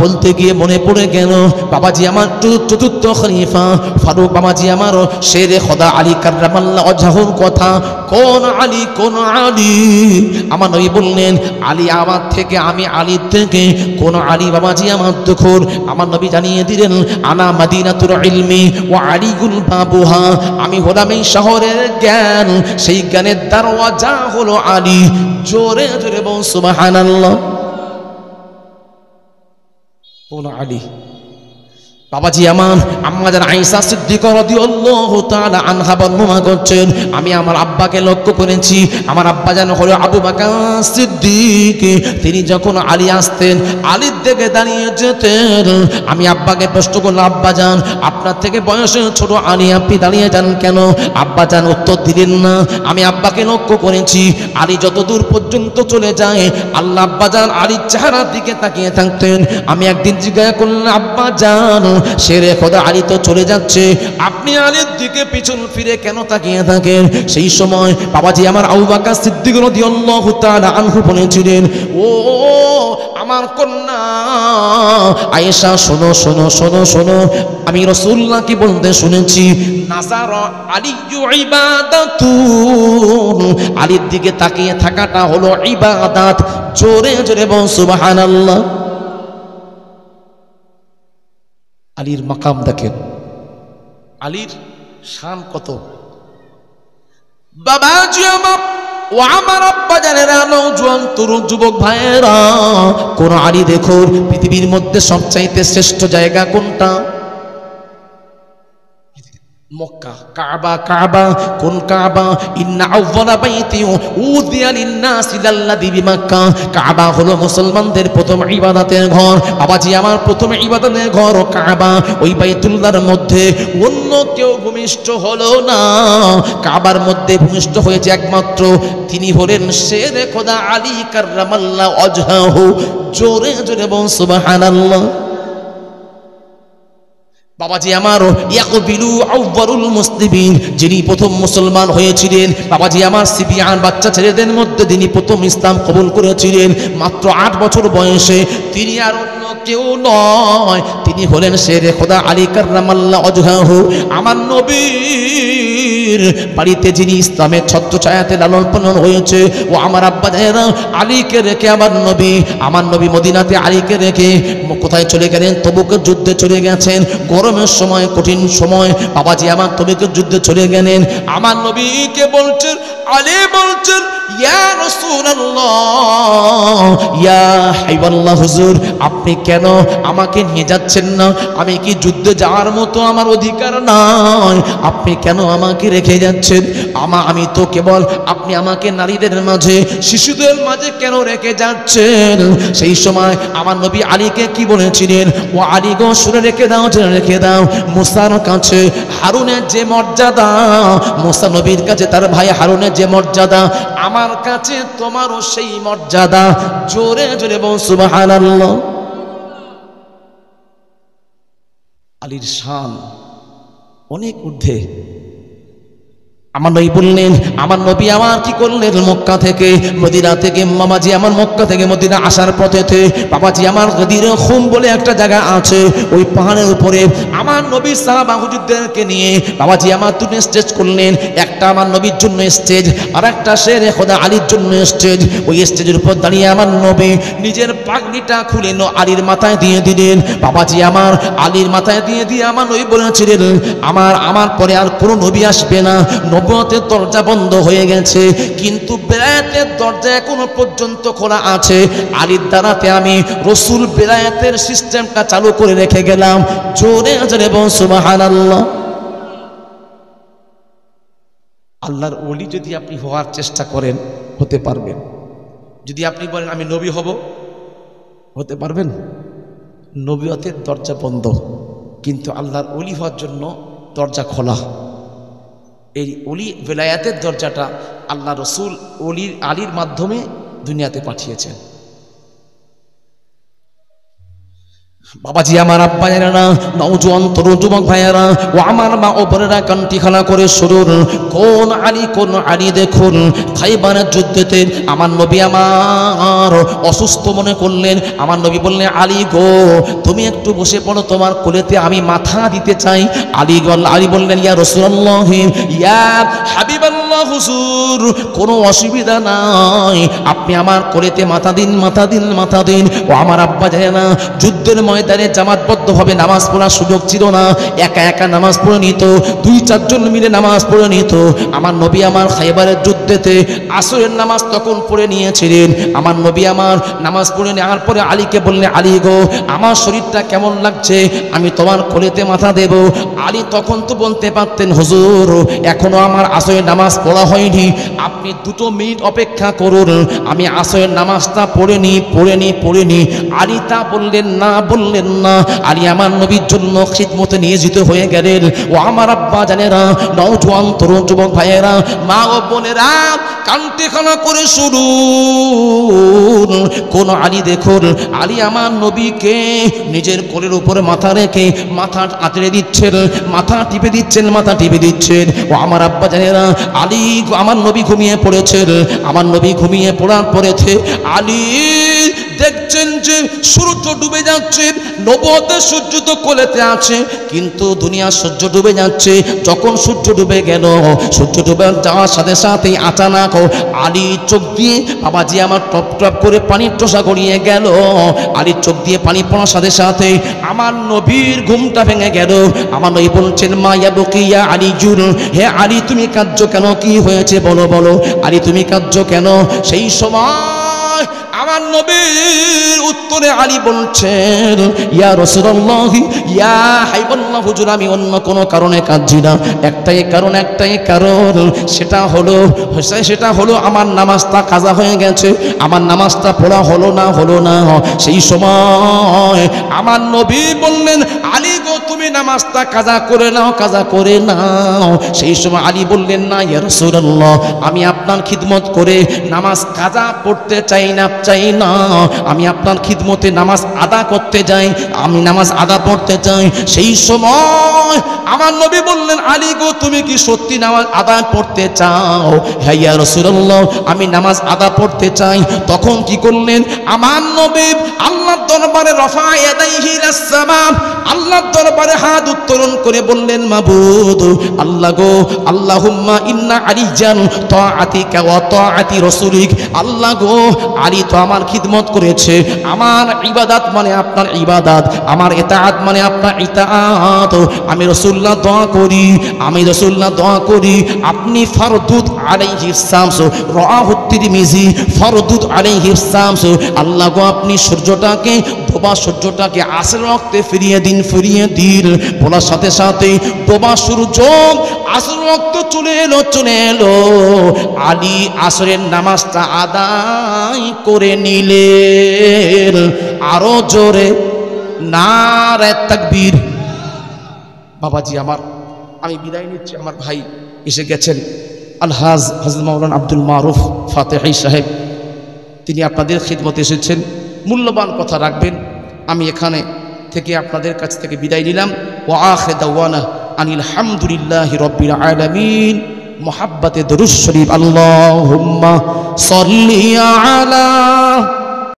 বলতে গিয়ে মনে পড়ে গেল বাবাজি আমার চতুর্থ খলিফা ফারুক, বাবাজি আমার শেরে খোদা আলী কাররামাল্লাহ ওয়াজহুর কথা। কোন আলী, কোন আলী? আমার নবী বললেন, আলী আমার থেকে, আমি আলীর থেকে। কোন আলী? বাবাজি আমার দেখুন, আমার নবী জানিয়ে দিলেন, আনা মাদিনাতুল ইলমি ওয়া আলীগুল বাবুহা, আমি হলাম এই শহরের জ্ঞান, সেই জ্ঞানের দরওয়াজা হলো আলী। জোরে জোরে বল সুবহানাল্লাহ। কোন আলী? বাবাজি আমার আম্মা জান আয়েশা সিদ্দিকা রাদিয়াল্লাহু তাআলা আনহা বর্ণনা করছেন, আমি আমার আব্বাকে লক্ষ্য করেছি। আমার আব্বা জান হলো আবু বকর সিদ্দিক। তিনি যখন আলী আসতেন, আলীর দিকে দাঁড়িয়ে যেতেন। আমি আব্বাকে প্রশ্ন করলাম, আব্বা জান আপনার থেকে বয়সে ছোট আলী, আপনি দাঁড়িয়ে যান কেন? আব্বা জান উত্তর দিলেন না। আমি আব্বাকে লক্ষ্য করেছি, আলী যত দূর পর্যন্ত চলে যায়, আল্লাহ আব্বা জান আলীর চেহারার দিকে তাকিয়ে থাকতেন। আমি একদিন জিজ্ঞাসা করলাম, আব্বা জান শেরে খোদা আলী তো চলে যাচ্ছে, আপনি আলীর দিকে পিছন ফিরে কেন তাকিয়ে থাকেন? সেই সময় বাবাজি আমার আবু বকর সিদ্দিক রাদিয়াল্লাহু তাআলা আনহু বলেছিলেন, ও আমার কন্যা আয়েশা, শোনো শোনো শোনো শোনো, আমি রাসূলুল্লাহ কি বলতে শুনেছি, নাযারা আলিয়্যু ইবাদাতুন, আলীর দিকে তাকিয়ে থাকাটা হলো ইবাদত। জোরে জোরে বল সুবহানাল্লাহ। আলীর মাকাম দেখেন, আলীর শান কত। বাবাজি আমার ও আমার আব্বা জানেরা, নওজোয়ান তরুণ যুবক ভাইয়েরা, কোন আলী দেখো পৃথিবীর মধ্যে সবচাইতে শ্রেষ্ঠ জায়গা কোনটা? মক্কা, কাবা। কাবা কোন কাবা? ইন্না আউয়ালা বাইতি উযিয়া লিন-নাসি লাল্লাযী বিমাক্কা। কাবা হলো মুসলমানদের প্রথম ইবাদতের ঘর। বাবাজি আমার প্রথম ইবাদতের ঘর কাবা। ওই বাইতুল্লাহর মধ্যে অন্য কেউ ভূমিষ্ঠ হলো না, কাবার মধ্যে ভূমিষ্ঠ হয়েছে একমাত্র তিনি হলেন শেরে খোদা আলী কাররামাল্লাহু ওয়াজহাহু। জোরে জোরে বল সুবহানাল্লাহ। বাবাজি আমার ইয়াকবিলু আউয়ালুল মুসলিমিন, যিনি প্রথম মুসলমান হয়েছিলেন, বাবাজি আমার সিবিয়ান বাচ্চা ছেলেদের মধ্যে তিনি প্রথম ইসলাম কবুল করেছিলেন মাত্র 8 বছর বয়সে। তিনি আর অন্য কেউ নয়, তিনি হলেন শেরে খোদা আলী কাররামাল্লাহু ওয়াজহাহু। আমার নবীর বাড়িতে যিনি ইসলামের ছত্রছায়াতে লালন পালন হয়েছে, ও আমার আব্বা জানেরা, আলীকে রেখে আমার নবী মদিনাতে আলীকে রেখে কোথায় চলে গেলেন? তবুকের যুদ্ধে চলে গেছেন। গরমের সময়, কঠিন সময়, বাবাজি আমার তবুকের যুদ্ধে চলে গেলেন। আমার নবীকে বলছেন, আলী বলছেন, ইয়া রাসূলুল্লাহ, ইয়া হাবিবাল্লাহ, হুজুর আপনি কেন আমাকে নিয়ে যাচ্ছেন না? আমি কি যুদ্ধে যাওয়ার মতো আমার অধিকার নাই? আপনি কেন আমাকে রেখে যাচ্ছেন? আমি তো কেবল, আপনি আমাকে নারীদের মাঝে, শিশুদের মাঝে কেন রেখে যাচ্ছেন? সেই সময় আমার নবী আলীকে কি বলেছিলেন? ও আলী গো, শুনে রেখে দাও, রেখে দাও। মুসার কাছে হারুনের যে মর্যাদা, মুসা নবীর কাছে তার ভাই হারুনের যে মর্যাদা, আমার কাছে তোমারও সেই মর্যাদা। জোরে জোরে বল সুবহানাল্লাহ। আলীর শান অনেক ঊর্ধ্বে। আমার নবী বললেন, আমার নবী আমার কি করলেন? মক্কা থেকে মদিনা থেকে, মামাজি আমার মক্কা থেকে মদিনা আসার পথেতে বাবাজি আমার গদির খুম বলে একটা জায়গা আছে, ওই পাহাড়ের উপরে আমার নবী সাহাবা হুজুরদেরকে নিয়ে বাবাজি আমার দুটো স্টেজ করলেন। একটা আমার নবীর জন্য স্টেজ, আর একটা শেরে খোদা আলীর জন্য স্টেজ। ওই স্টেজের উপর দাঁড়িয়ে আমার নবী নিজের পাগড়িটা খুলে আলীর মাথায় দিয়ে দিলেন। বাবাজি আমার আলীর মাথায় দিয়ে দিয়ে আমার নবী বলেছিলেন, আমার পরে আর কোনো নবী আসবে না, নবুয়তের দরজা বন্ধ হয়ে গেছে, কিন্তু বেলায়েতের দরজা এখনো পর্যন্ত খোলা আছে। আলীর দ্বারাতে আমি রসুল বেলায়েতের সিস্টেমটা চালু করে রেখে গেলাম। জোরে জোরে বল সুবহানাল্লাহ। আল্লাহর ওলি যদি আপনি হওয়ার চেষ্টা করেন, হতে পারবেন। যদি আপনি বলেন আমি নবী হব, হতে পারবেন? নবুয়তের দরজা বন্ধ, কিন্তু আল্লাহর ওলি হওয়ার জন্য দরজা খোলা। এই ওলি বেলায়াতের দরজাটা আল্লাহ রসুল আলীর মাধ্যমে দুনিয়াতে পাঠিয়েছেন। বাবাজি আমার আব্বা জানেরা, নওজোয়ান তরুণ যুবক ভাইয়েরা, ও আমার মা ও বোনেরা, কান্তি খালা করে শুনুন, কোন আলী দেখুন খাইবারের যুদ্ধেতে আমার নবী আমার অসুস্থ মনে করলেন। আমার নবী বললেন, আলী গো, তুমি একটু বসে পড়ো, তোমার কোলেতে আমি মাথা দিতে চাই। আলী বললেন, ইয়া রাসূলুল্লাহ, ইয়া হাবিবাল্লাহ, হুজুর কোনো অসুবিধা নাই, আপনি আমার কোলেতে মাথা দিন, মাথা দিন, মাথা দিন। ও আমার আব্বা জানেরা, যুদ্ধের ময়দানে জামাতবদ্ধভাবে নামাজ পড়ার সুযোগ ছিল না, একা একা নামাজ পড়ে নিত, 2-4 জন মিলে নামাজ পড়ে নিত। আমার নবী আমার খাইবারের যুদ্ধেতে আসরের নামাজ তখন পড়ে নিয়েছিলেন। আমার নবী আমার নামাজ পড়ে নেওয়ার পরে আলীকে বললেন, আলী গো, আমার শরীরটা কেমন লাগছে, আমি তোমার কোলেতে মাথা দেব। আলী তখন তো বলতে পারতেন, হুজুর এখনো আমার আসরের নামাজ পড়া হয়নি, আপনি 2 মিনিট অপেক্ষা করুন, আমি আসরের নামাজটা পড়ে নি। আলী তা বললেন না। আলী আমার নবীর জন্য খিদমতে নিয়োজিত হয়ে গেলেন। ও আমার আব্বা জানেরা, নওজোয়ান তরুণ যুবক ভাইয়েরা, মা ও বোনেরা, কান্তিখানা করে শুনুন। কোন আলী দেখুন, আলী আমার নবীকে নিজের কোলের উপরে মাথা রেখে মাথা আঁচড়ে দিচ্ছেন, মাথা টিপে দিচ্ছেন, মাথা টিপে দিচ্ছেন। ও আমার আব্বা জানেরা, আলী আমার নবী ঘুমিয়ে পড়েছেন। আমার নবী ঘুমিয়ে পড়ার পরেছে আলী দেখছেন যে সূর্য ডুবে যাচ্ছে, নবুয়তের সূর্য তো কোলেতে আছে, কিন্তু দুনিয়ার সূর্য ডুবে যাচ্ছে। যখন সূর্য ডুবে গেল, সূর্য ডুবে যাওয়ার সাথে সাথেই আচানক আলী চোখ দিয়ে, বাবাজি আমার টপ টপ করে পানির টোসা গড়িয়ে গেল। আলীর চোখ দিয়ে পানি পড়ার সাথে সাথে আমার নবীর ঘুমটা ভেঙে গেল। আমার নবী বলছেন, মা ইয়াবকিয়া আলী জুর, হে আলী তুমি কাঁদছো কেন, কি হয়েছে বলো বলো, আলী তুমি কাঁদছো কেন? সেই সময় আমার নবীর উত্তরে আলী বলছেন, ইয়া রাসূলুল্লাহ, ইয়া হাবিবাল্লাহ, হুজুর আমি অন্য কোনো কারণে কাঁদছি না, একটাই কারণ, সেটা হলো আমার নামাজটা কাজা হয়ে গেছে, আমার নামাজটা পড়া হলো না। সেই সময় আমার নবী বললেন, আলী গো তুমি নামাজটা কাজা করে নাও। সেই সময় আলী বললেন, না ইয়া রাসূলুল্লাহ, আমি আপনার খিদমত করে নামাজ কাজা পড়তে চাই না, আমি আপনার খিদমতে নামাজ আদা করতে যাই, আমি নামাজ আদা পড়তে চাই। সেই সময় আমার নবী বললেন, আলী গো তুমি কি সত্যি নামাজ আদা পড়তে চাও? হ্যাঁ ইয়া রাসূলুল্লাহ, আমি নামাজ আদা পড়তে চাই। তখন কি করলেন আমার নবী? আল্লাহর দরবারে রফা ইয়াদাইহি ইলাস সামা, আল্লাহর দরবারে হাত উত্তোলন করে বললেন, মাবুদ আল্লাহ গো, আল্লাহুম্মা ইন্না আলিজান তাআতিকা ওয়া তাআতি রাসূলিক, আল্লাহ গো আলী তো আমার খিদমত করেছে, আমার ইবাদত মানে আপনার ইবাদত, আমার ইতাআত মানে আপনার ইতাআত। আমি রাসূলুল্লাহ দোয়া করি, আপনি ফারদুদ আলাইহিস শামস, রাওয়াহু তিরমিজি, ফারদুদ আলাইহিস শামস, আল্লাহ গো আপনি সূর্যটাকে, ডোবা সূর্যটাকে আসর ওয়াক্তে ফিরিয়ে দিন। বলার সাথে সাথে ডোবা সূর্য আসর ওয়াক্ত চলে এলো। আলী আসরের নামাজটা আদায় করে নিলেন। আরো জোরে নারে তাকবীর। বাবাজি আমার, আমি বিদায় নিচ্ছি, আমার ভাই এসে গেছেন, আলহাজ হযরত মাওলানা আব্দুল মারুফ ফাতেহী সাহেব, তিনি আপনাদের খিদমতে এসেছেন, মূল্যবান কথা রাখবেন। আমি এখানে থেকে আপনাদের কাছ থেকে বিদায় নিলাম। ওয়া আখিরু দাওয়ানা আনিল হামদুলিল্লাহি রাব্বিল আলামিন। মুহাব্বতে দরুদ শরীফ, আল্লাহুম্মা সাল্লি আলা